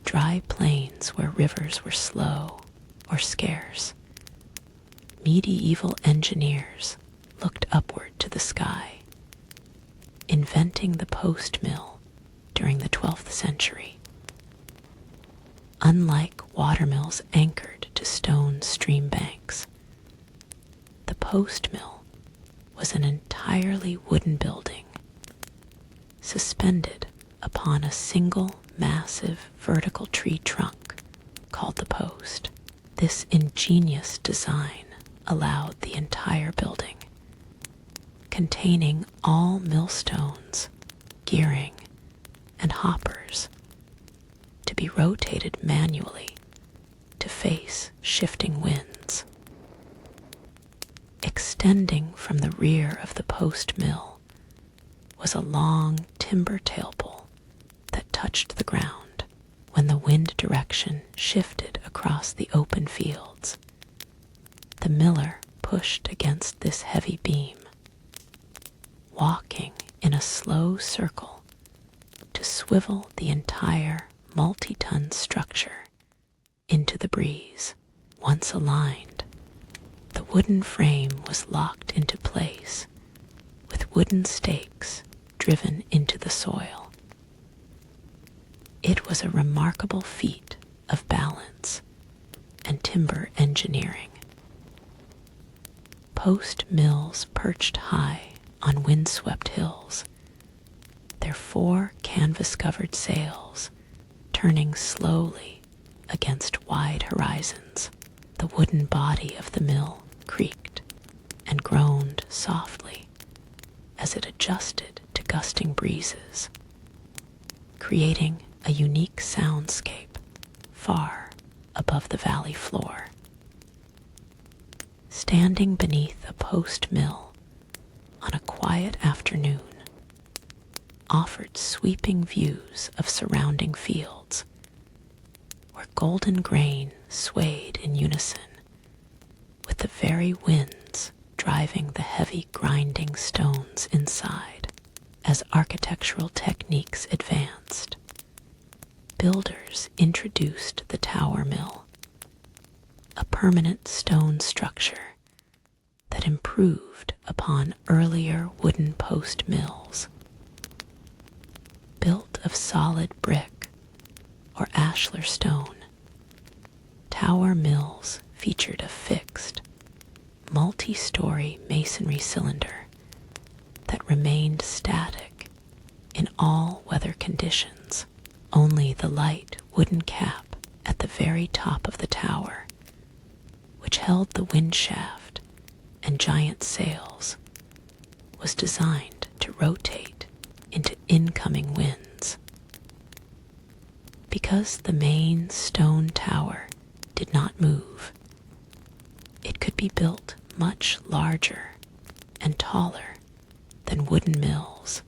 dry plains where rivers were slow or scarce, medieval engineers looked upward to the sky, inventing the post mill during the 12th century. Unlike watermills anchored to stone stream banks, the post mill was an entirely wooden building, suspended upon a single massive vertical tree trunk called the post. This ingenious design allowed the entire building, containing all millstones, gearing, and hoppers, to be rotated manually to face shifting winds. Extending from the rear of the post mill was a long timber tail pole that touched the ground when the wind direction shifted across the open fields. The miller pushed against this heavy beam, walking in a slow circle to swivel the entire multi-ton structure into the breeze. Once aligned, the wooden frame was locked into place with wooden stakes driven into the soil. It was a remarkable feat of balance and timber engineering. Post mills perched high on windswept hills, their 4 canvas-covered sails turning slowly against wide horizons. The wooden body of the mill creaked and groaned softly as it adjusted to gusting breezes, creating a unique soundscape far above the valley floor. Standing beneath a post mill on a quiet afternoon offered sweeping views of surrounding fields where golden grain swayed in unison with the very winds driving the heavy grinding stones inside. As architectural techniques advanced, builders introduced the tower mill, a permanent stone structure that improved upon earlier wooden post mills. Built of solid brick or ashlar stone, tower mills featured a fixed, multi-story masonry cylinder that remained static in all weather conditions. Only the light wooden cap at the very top of the tower, which held the wind shaft and giant sails, was designed to rotate into incoming winds. Because the main stone tower did not move, it could be built much larger and taller than wooden mills,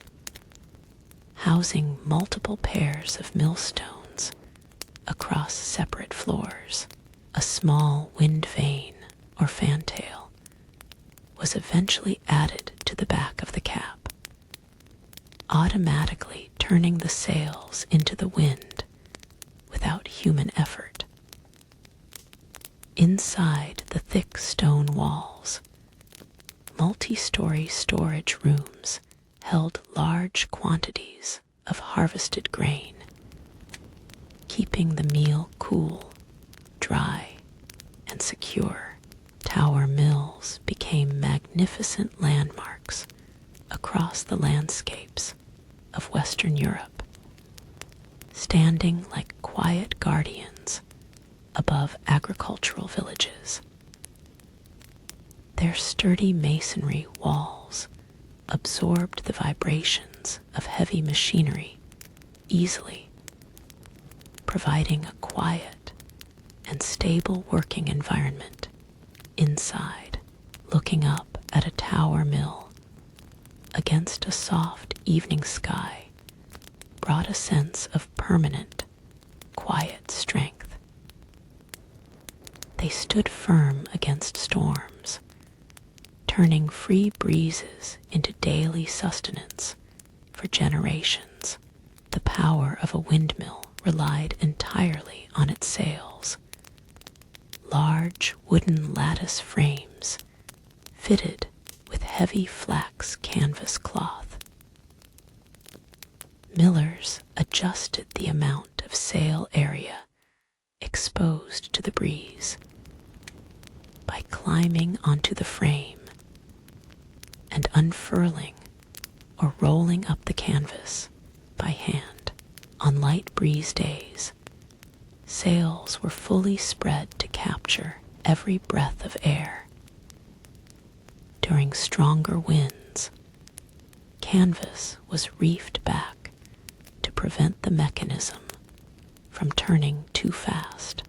housing multiple pairs of millstones across separate floors. A small wind vane or fantail was eventually added to the back of the cap, automatically turning the sails into the wind without human effort. Inside the thick stone walls, multi-story storage rooms held large quantities of harvested grain, keeping the meal cool, dry, and secure. Tower mills became magnificent landmarks across the landscapes of Western Europe, standing like quiet guardians above agricultural villages. Their sturdy masonry walls absorbed the vibrations of heavy machinery easily, providing a quiet and stable working environment inside. Looking up at a tower mill against a soft evening sky brought a sense of permanent, quiet strength. They stood firm against storms, turning free breezes into daily sustenance for generations. The power of a windmill relied entirely on its sails, large wooden lattice frames fitted with heavy flax canvas cloth. Millers adjusted the amount of sail area exposed to the breeze. By climbing onto the frame and unfurling or rolling up the canvas by hand on light breeze days, sails were fully spread to capture every breath of air. During stronger winds, canvas was reefed back to prevent the mechanism from turning too fast.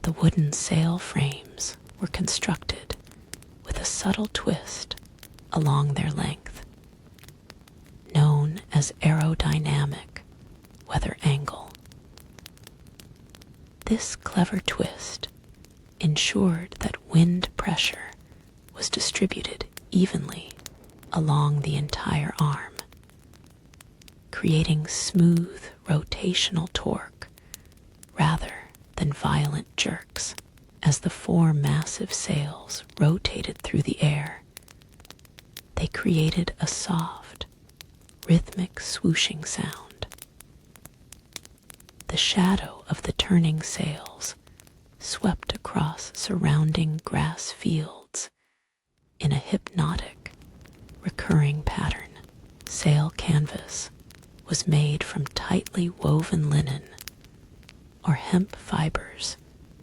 The wooden sail frames were constructed with a subtle twist along their length, known as aerodynamic weather angle. This clever twist ensured that wind pressure was distributed evenly along the entire arm, creating smooth rotational torque rather than violent jerks. As the four massive sails rotated through the air, they created a soft, rhythmic swooshing sound. The shadow of the turning sails swept across surrounding grass fields in a hypnotic, recurring pattern. Sail canvas was made from tightly woven linen or hemp fibers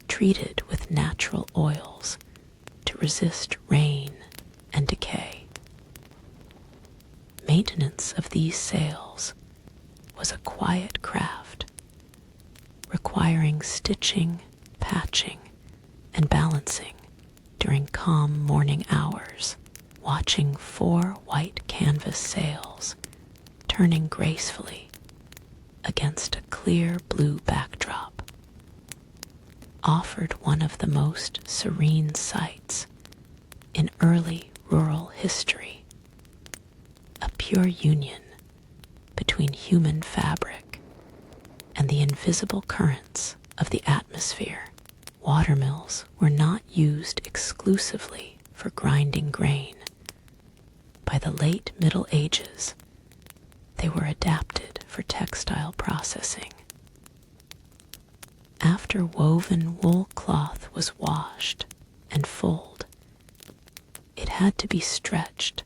treated with natural oils to resist rain and decay. Maintenance of these sails was a quiet craft, requiring stitching, patching, and balancing during calm morning hours. Watching four white canvas sails turning gracefully against a clear blue backdrop offered one of the most serene sights in early rural history, a pure union between human fabric and the invisible currents of the atmosphere. Watermills were not used exclusively for grinding grain. By the late Middle Ages, they were adapted for textile processing. After woven wool cloth was washed and fulled, it had to be stretched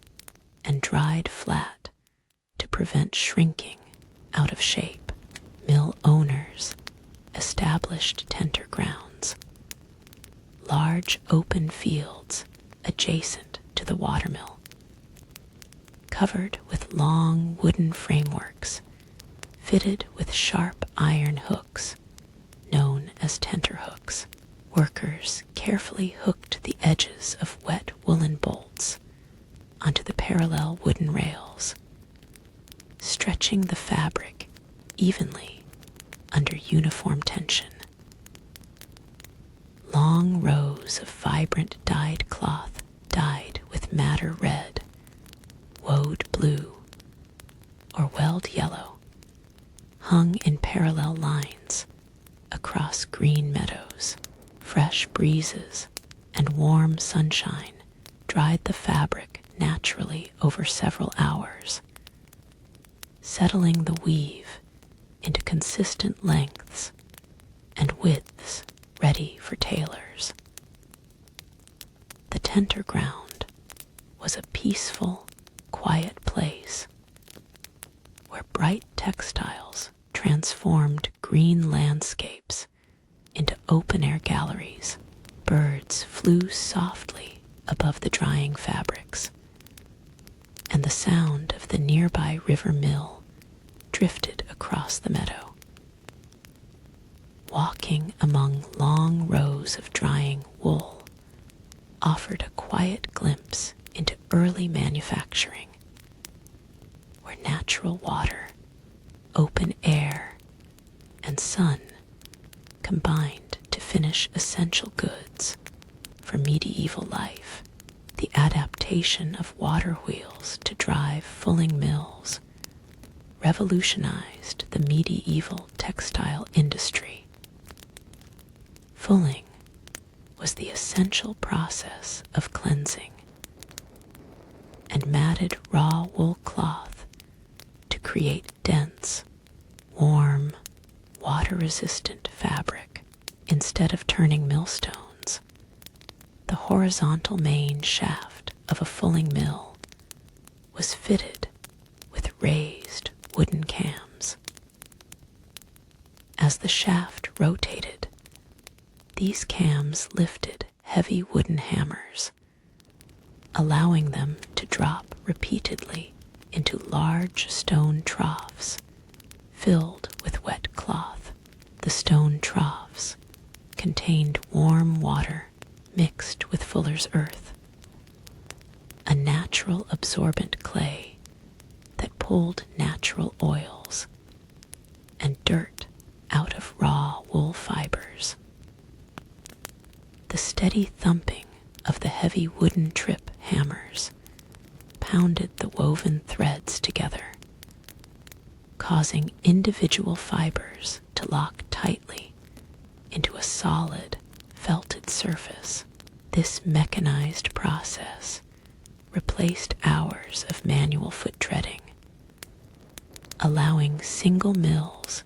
and dried flat to prevent shrinking out of shape. Mill owners established tenter grounds, large open fields adjacent to the watermill, covered with long wooden frameworks fitted with sharp iron hooks known as tenterhooks. Workers carefully hooked the edges of wet woolen bolts onto the parallel wooden rails, stretching the fabric evenly under uniform tension. Long rows of vibrant dyed cloth dyed with madder red, woad blue, or weld yellow hung in parallel lines across green meadows. Fresh breezes and warm sunshine dried the fabric naturally over several hours, settling the weave into consistent lengths and widths ready for tailors. The tenter ground was a peaceful, quiet place where bright textiles transformed green landscapes into open-air galleries. Birds flew softly above the drying fabrics, and the sound of the nearby river mill drifted across the meadow. Walking among long rows of drying wool offered a quiet glimpse into early manufacturing, where natural water, open air, and sun combined to finish essential goods for medieval life. The adaptation of water wheels to drive fulling mills revolutionized the medieval textile industry. Fulling was the essential process of cleansing, and matted raw wool cloth to create dense, warm, water-resistant fabric. Instead of turning millstones, the horizontal main shaft of a fulling mill was fitted with raised wooden cams. As the shaft rotated, these cams lifted heavy wooden hammers, allowing them to drop repeatedly into large stone troughs filled with wet cloth. The stone troughs contained warm water mixed with fuller's earth, a natural absorbent clay that pulled natural oils and dirt out of raw wool fibers. The steady thumping of the heavy wooden trip hammers pounded the woven threads together, causing individual fibers to lock tightly into a solid, felted surface. This mechanized process replaced hours of manual foot treading, allowing single mills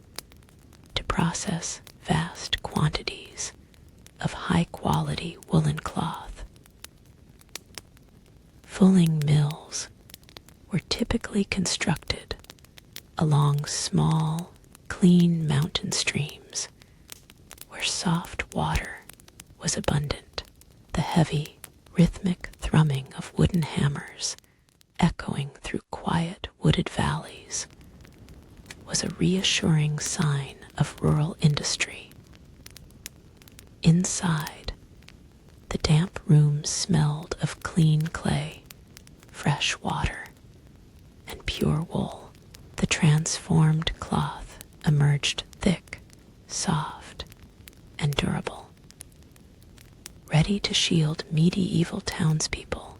to process vast quantities of high-quality woolen cloth. Fulling mills were typically constructed along small, clean mountain streams where soft water was abundant. The heavy, rhythmic thrumming of wooden hammers echoing through quiet wooded valleys was a reassuring sign of rural industry. Inside, the damp rooms smelled of clean clay, fresh water, and pure wool. The transformed cloth emerged thick, soft, and durable, ready to shield medieval townspeople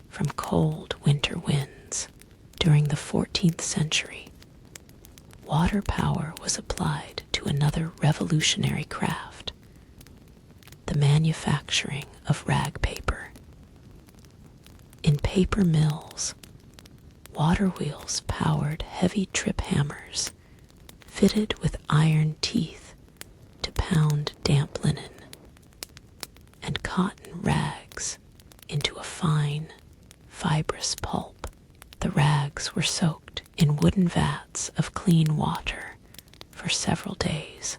from cold winter winds. During the 14th century, water power was applied to another revolutionary craft, the manufacturing of rag paper. In paper mills, water wheels powered heavy trip hammers fitted with iron teeth to pound damp linen and cotton rags into a fine, fibrous pulp. The rags were soaked in wooden vats of clean water for several days,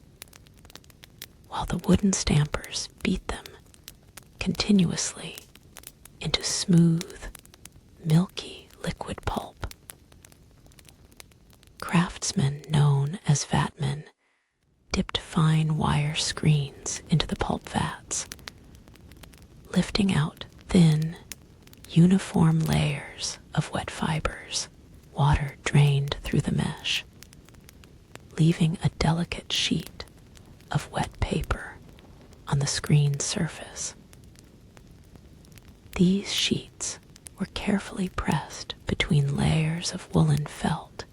while the wooden stampers beat them continuously into smooth, milky liquid pulp. Craftsmen known as vatmen dipped fine wire screens into the pulp vats, lifting out thin, uniform layers of wet fibers. Water drained through the mesh, leaving a delicate sheet of wet paper on the screen surface. These sheets were carefully pressed between layers of woolen felt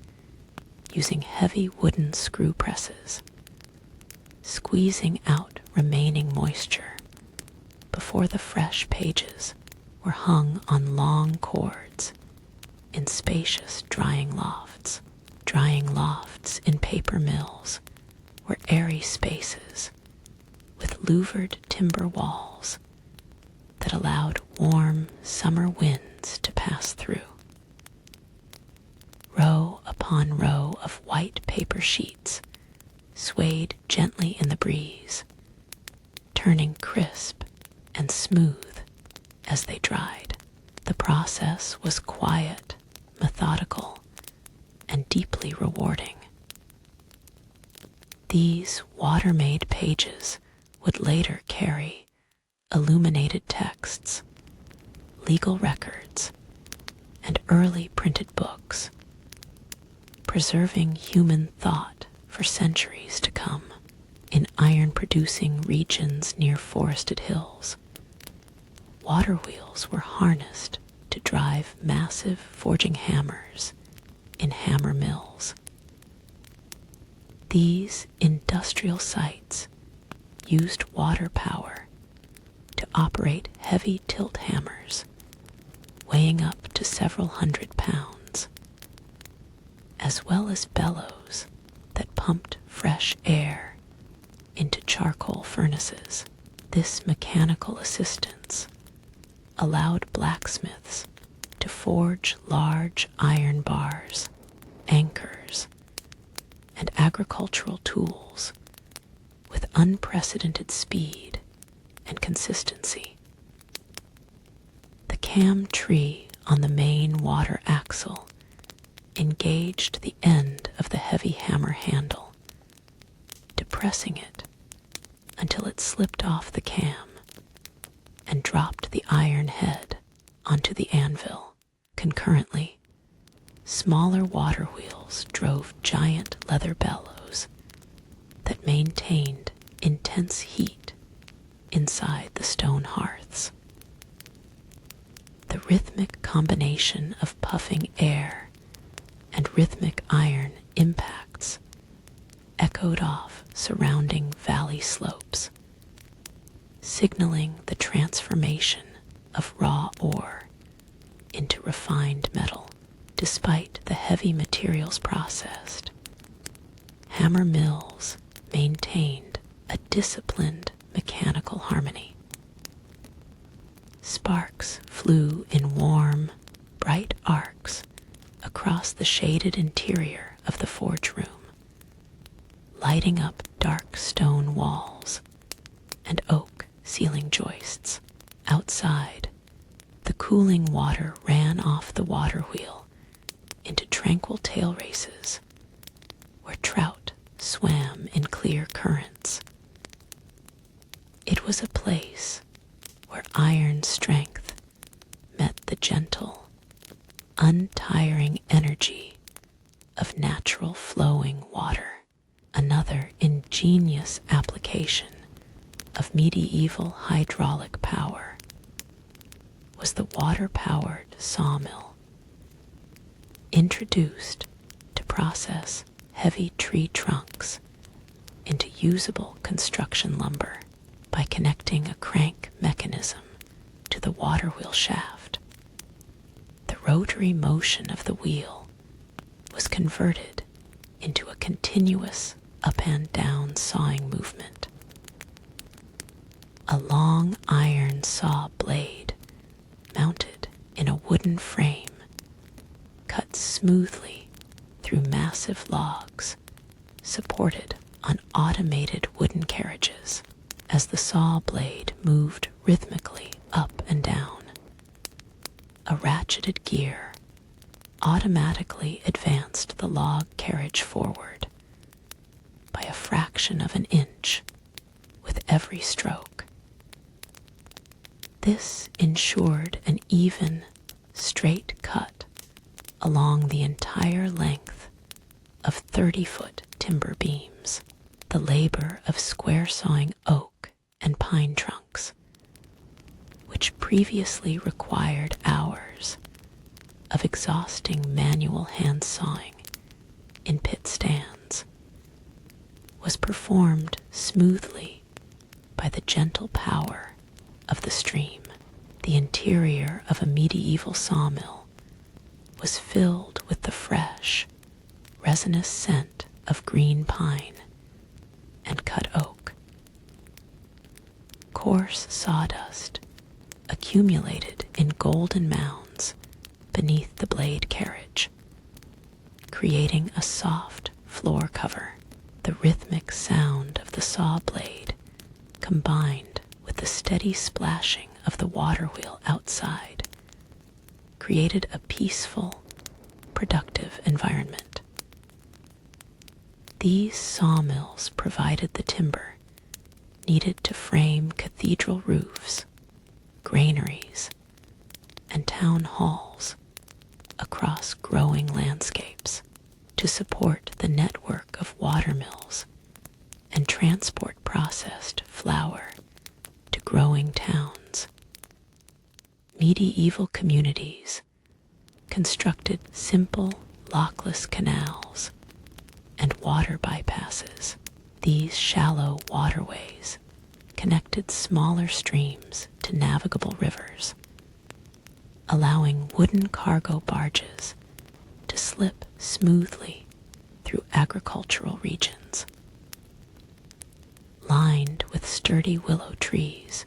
using heavy wooden screw presses, squeezing out remaining moisture before the fresh pages were hung on long cords in spacious drying lofts. Drying lofts in paper mills were airy spaces with louvered timber walls that allowed warm summer winds to pass through. Row upon row of white paper sheets swayed gently in the breeze, turning crisp and smooth as they dried. The process was quiet, methodical, and deeply rewarding. These water-made pages would later carry illuminated texts, legal records, and early printed books, preserving human thought for centuries to come. In iron-producing regions near forested hills, water wheels were harnessed to drive massive forging hammers in hammer mills. These industrial sites used water power to operate heavy tilt hammers weighing up to several hundred pounds, as well as bellows that pumped fresh air into charcoal furnaces. This mechanical assistance allowed blacksmiths to forge large iron bars, anchors, and agricultural tools with unprecedented speed and consistency. The cam tree on the main water axle engaged the end of the heavy hammer handle, depressing it until it slipped off the cam and dropped the iron head onto the anvil. Concurrently, smaller water wheels drove giant leather bellows that maintained intense heat inside the stone hearths. The rhythmic combination of puffing air and rhythmic iron impacts echoed off surrounding valley slopes, signaling the transformation of raw ore into refined metal. Despite the heavy materials processed, hammer mills maintained a disciplined mechanical harmony. Sparks flew in warm, bright arcs across the shaded interior of the forge room, lighting up dark stone walls and oak ceiling joists. Outside, the cooling water ran off the water wheel into tranquil tail races where trout swam in clear currents. It was a place where iron strength met the gentle, untiring energy of natural flowing water. Another ingenious application of medieval hydraulic power was the water-powered sawmill, introduced to process heavy tree trunks into usable construction lumber by connecting a crank mechanism to the water wheel shaft. The rotary motion of the wheel was converted into a continuous up and down sawing movement. A long iron saw blade mounted in a wooden frame cut smoothly through massive logs supported on automated wooden carriages. As the saw blade moved rhythmically up and down, a ratcheted gear automatically advanced the log carriage forward by a fraction of an inch with every stroke. This ensured an even, straight cut along the entire length of 30-foot timber beams. The labor of square sawing oak and pine trunks, which previously required hours of exhausting manual hand sawing in pit stands, was performed smoothly by the gentle power of the stream. The interior of a medieval sawmill was filled with the fresh, resinous scent of green pine and cut oak. Coarse sawdust accumulated in golden mounds beneath the blade carriage, creating a soft floor cover. The rhythmic sound of the saw blade, combined with the steady splashing of the water wheel outside, created a peaceful, productive environment. These sawmills provided the timber needed to frame cathedral roofs, granaries, and town halls across growing landscapes to support the network of watermills and transport processed flour to growing towns. Medieval communities constructed simple, lockless canals and water bypasses. These shallow waterways connected smaller streams to navigable rivers, allowing wooden cargo barges to slip smoothly through agricultural regions. lined with sturdy willow trees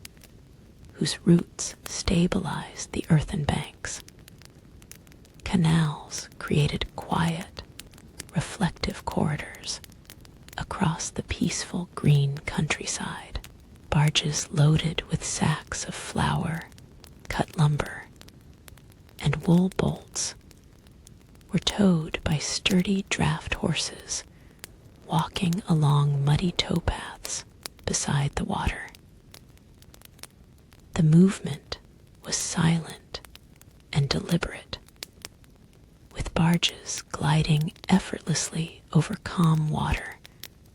whose roots stabilized the earthen banks. Canals created quiet, reflective corridors across the peaceful green countryside. Barges loaded with sacks of flour, cut lumber, and wool bolts were towed by sturdy draft horses walking along muddy towpaths beside the water. The movement was silent and deliberate, with barges gliding effortlessly over calm water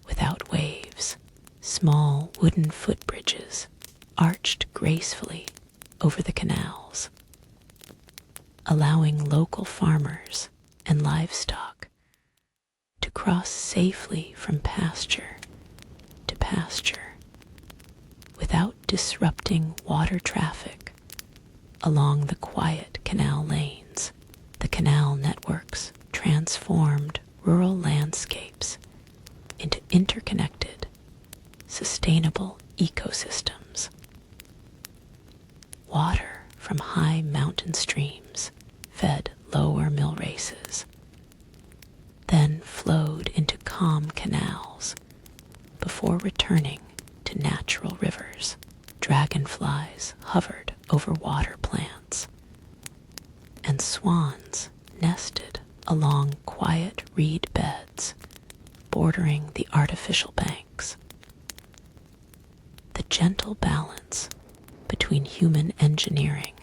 without waves. Small wooden footbridges arched gracefully over the canals, allowing local farmers and livestock to cross safely from pasture to pasture without disrupting water traffic along the quiet canal lanes. The canal networks transformed rural landscapes into interconnected, sustainable ecosystems. Water from high mountain streams fed lower mill races, then flowed into calm canals before returning to natural rivers. Dragonflies hovered over water plants, and swans nested along quiet reed beds bordering the artificial banks. The gentle balance between human engineering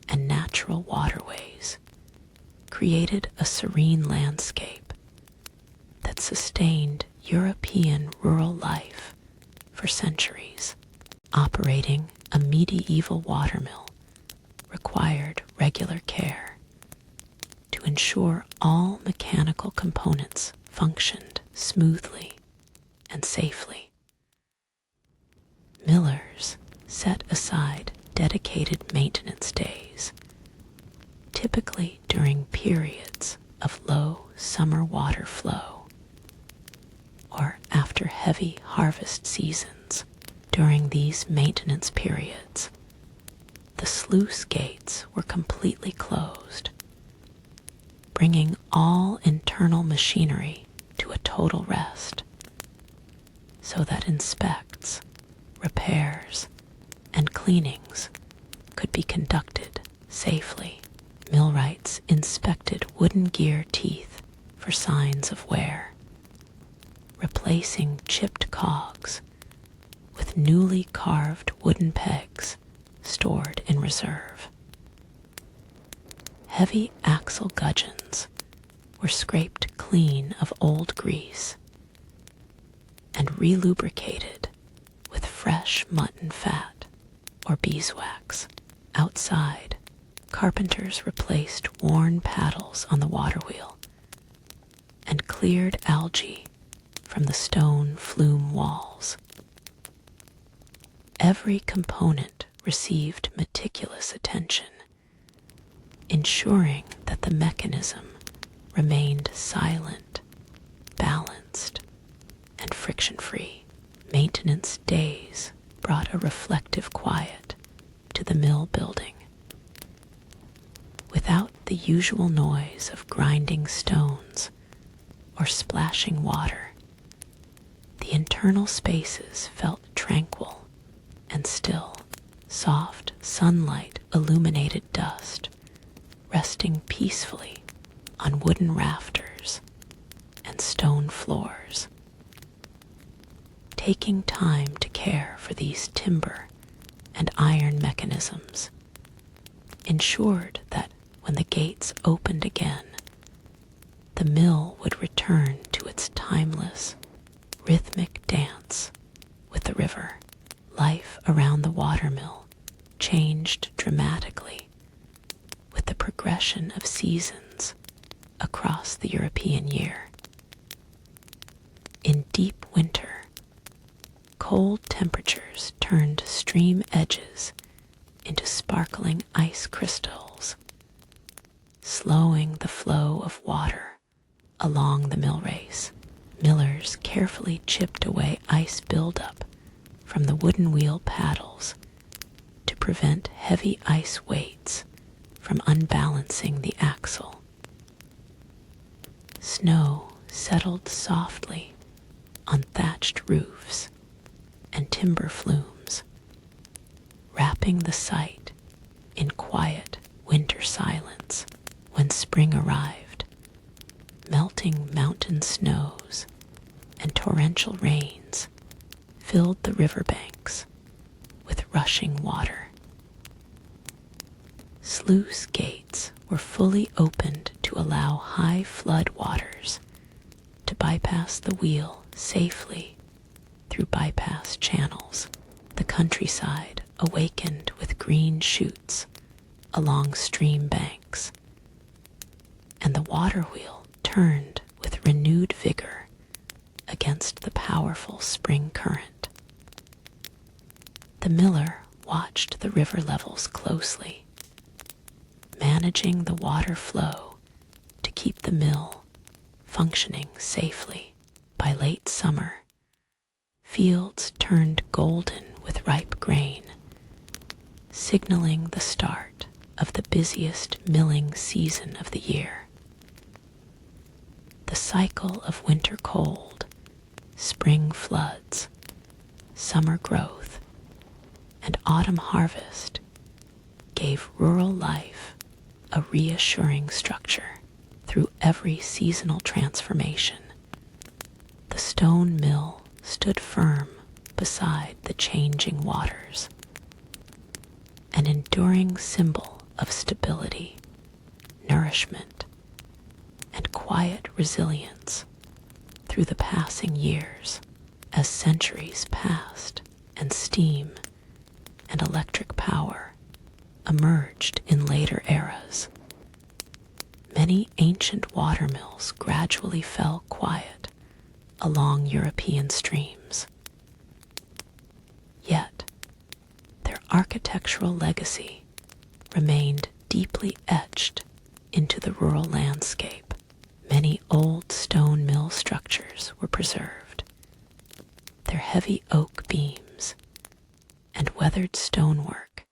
and natural waterways created a serene landscape that sustained European rural life for centuries. Operating a medieval watermill required regular care to ensure all mechanical components functioned smoothly and safely. Millers set aside dedicated maintenance days, typically during periods of low summer water flow or after heavy harvest seasons. During these maintenance periods, the sluice gates were completely closed, bringing all internal machinery to a total rest, so that inspects, repairs, and cleanings could be conducted safely. Millwrights inspected wooden gear teeth for signs of wear, replacing chipped cogs with newly carved wooden pegs stored in reserve. Heavy axle gudgeons were scraped clean of old grease and relubricated with fresh mutton fat or beeswax. Outside, carpenters replaced worn paddles on the water wheel and cleared algae from the stone flume walls. Every component received meticulous attention, ensuring that the mechanism remained silent, balanced, and friction-free. Maintenance days brought a reflective quiet to the mill building. Without the usual noise of grinding stones or splashing water, the internal spaces felt tranquil and still. Soft sunlight illuminated dust, resting peacefully on wooden rafters and stone floors. Taking time to care for these timber and iron mechanisms ensured that when the gates opened again, the mill would return to its timeless, rhythmic dance with the river. Life around the watermill changed dramatically with the progression of seasons across the European year. In deep winter, cold temperatures turned stream edges into sparkling ice crystals, slowing the flow of water along the mill race. Millers carefully chipped away ice buildup from the wooden wheel paddles to prevent heavy ice weights from unbalancing the axle. Snow settled softly on thatched roofs and timber flumes, wrapping the site in quiet winter silence. When spring arrived, melting mountain snows and torrential rains filled the riverbanks with rushing water. Sluice gates were fully opened to allow high flood waters to bypass the wheel safely through bypass channels. The countryside awakened with green shoots along stream banks, and the water wheel turned with renewed vigor against the powerful spring current. The miller watched the river levels closely, managing the water flow to keep the mill functioning safely. By late summer, fields turned golden with ripe grain, signaling the start of the busiest milling season of the year. The cycle of winter cold, spring floods, summer growth, and autumn harvest gave rural life a reassuring structure. Through every seasonal transformation, the stone mill stood firm beside the changing waters, an enduring symbol of stability, nourishment, and quiet resilience through the passing years. As centuries passed and steam and electric power emerged in later eras, many ancient watermills gradually fell quiet along European streams. Yet, their architectural legacy remained deeply etched into the rural landscape. Many old stone mill structures were preserved, their heavy oak beams and weathered stonework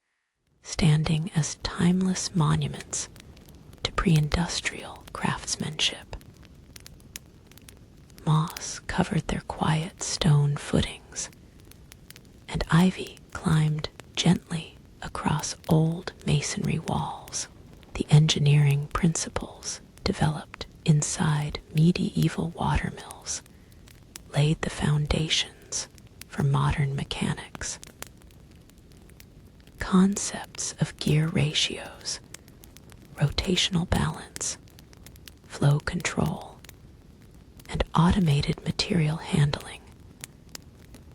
standing as timeless monuments to pre-industrial craftsmanship. Moss covered their quiet stone footings, and ivy climbed gently across old masonry walls. The engineering principles developed inside medieval watermills laid the foundations for modern mechanics. Concepts of gear ratios, rotational balance, flow control, and automated material handling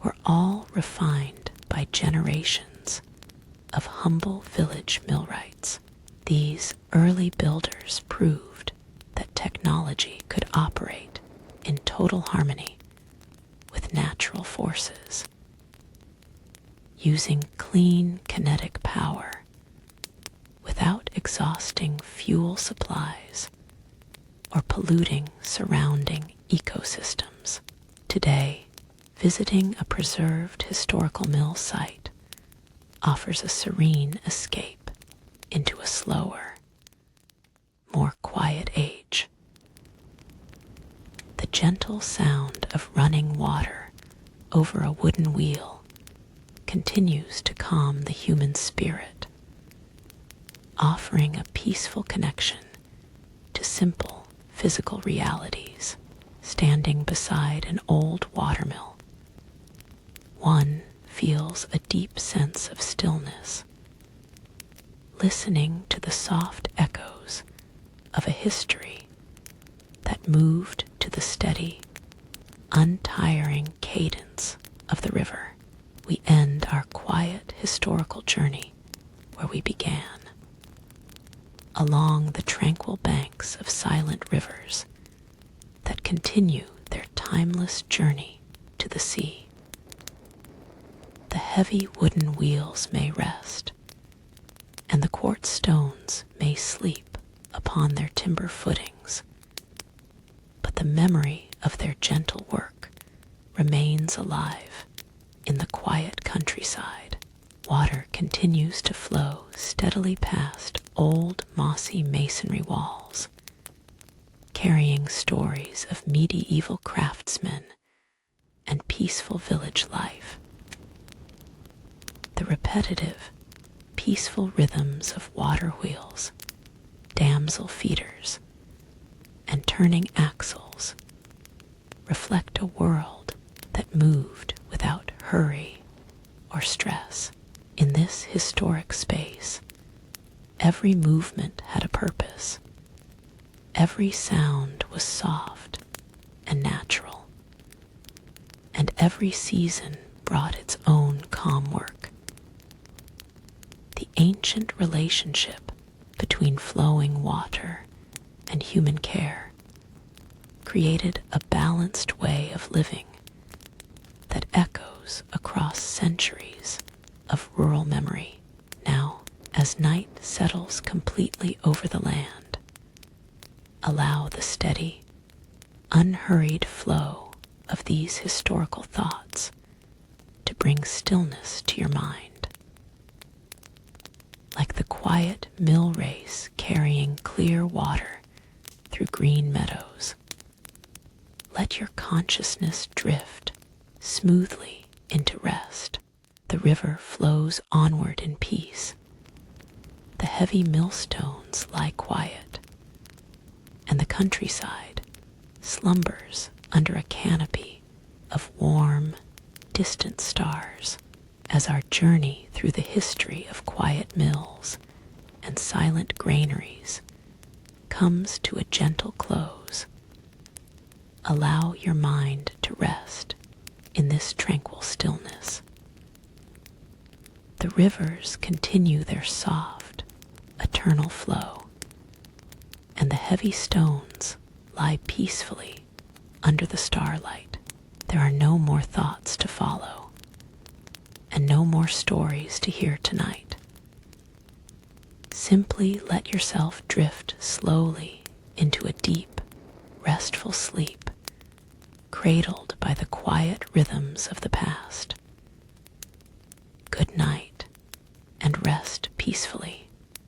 were all refined by generations of humble village millwrights. These early builders proved that technology could operate in total harmony with natural forces, using clean kinetic power without exhausting fuel supplies or polluting surrounding ecosystems. Today, visiting a preserved historical mill site offers a serene escape into a slower, more quiet age. The gentle sound of running water over a wooden wheel continues to calm the human spirit, offering a peaceful connection to simple physical realities. Standing beside an old watermill, one feels a deep sense of stillness, listening to the soft echoes of a history that moved to the steady, untiring cadence of the river. We end our quiet historical journey where we began, along the tranquil banks of silent rivers that continue their timeless journey to the sea. The heavy wooden wheels may rest, and the quartz stones may sleep upon their timber footings, but the memory of of their gentle work remains alive in the quiet countryside. Water continues to flow steadily past old mossy masonry walls, carrying stories of medieval craftsmen and peaceful village life. The repetitive, peaceful rhythms of water wheels, damsel feeders, and turning axles reflect a world that moved without hurry or stress. In this historic space, every movement had a purpose. Every sound was soft and natural, and every season brought its own calm work. The ancient relationship between flowing water and human care created a balanced way of living that echoes across centuries of rural memory. Now, as night settles completely over the land, allow the steady, unhurried flow of these historical thoughts to bring stillness to your mind. Like the quiet mill race carrying clear water through green meadows, let your consciousness drift smoothly into rest. The river flows onward in peace. The heavy millstones lie quiet, and the countryside slumbers under a canopy of warm, distant stars. As our journey through the history of quiet mills and silent granaries comes to a gentle close, allow your mind to rest in this tranquil stillness. The rivers continue their soft, eternal flow, and the heavy stones lie peacefully under the starlight. There are no more thoughts to follow, and no more stories to hear tonight. Simply let yourself drift slowly into a deep, restful sleep, cradled by the quiet rhythms of the past.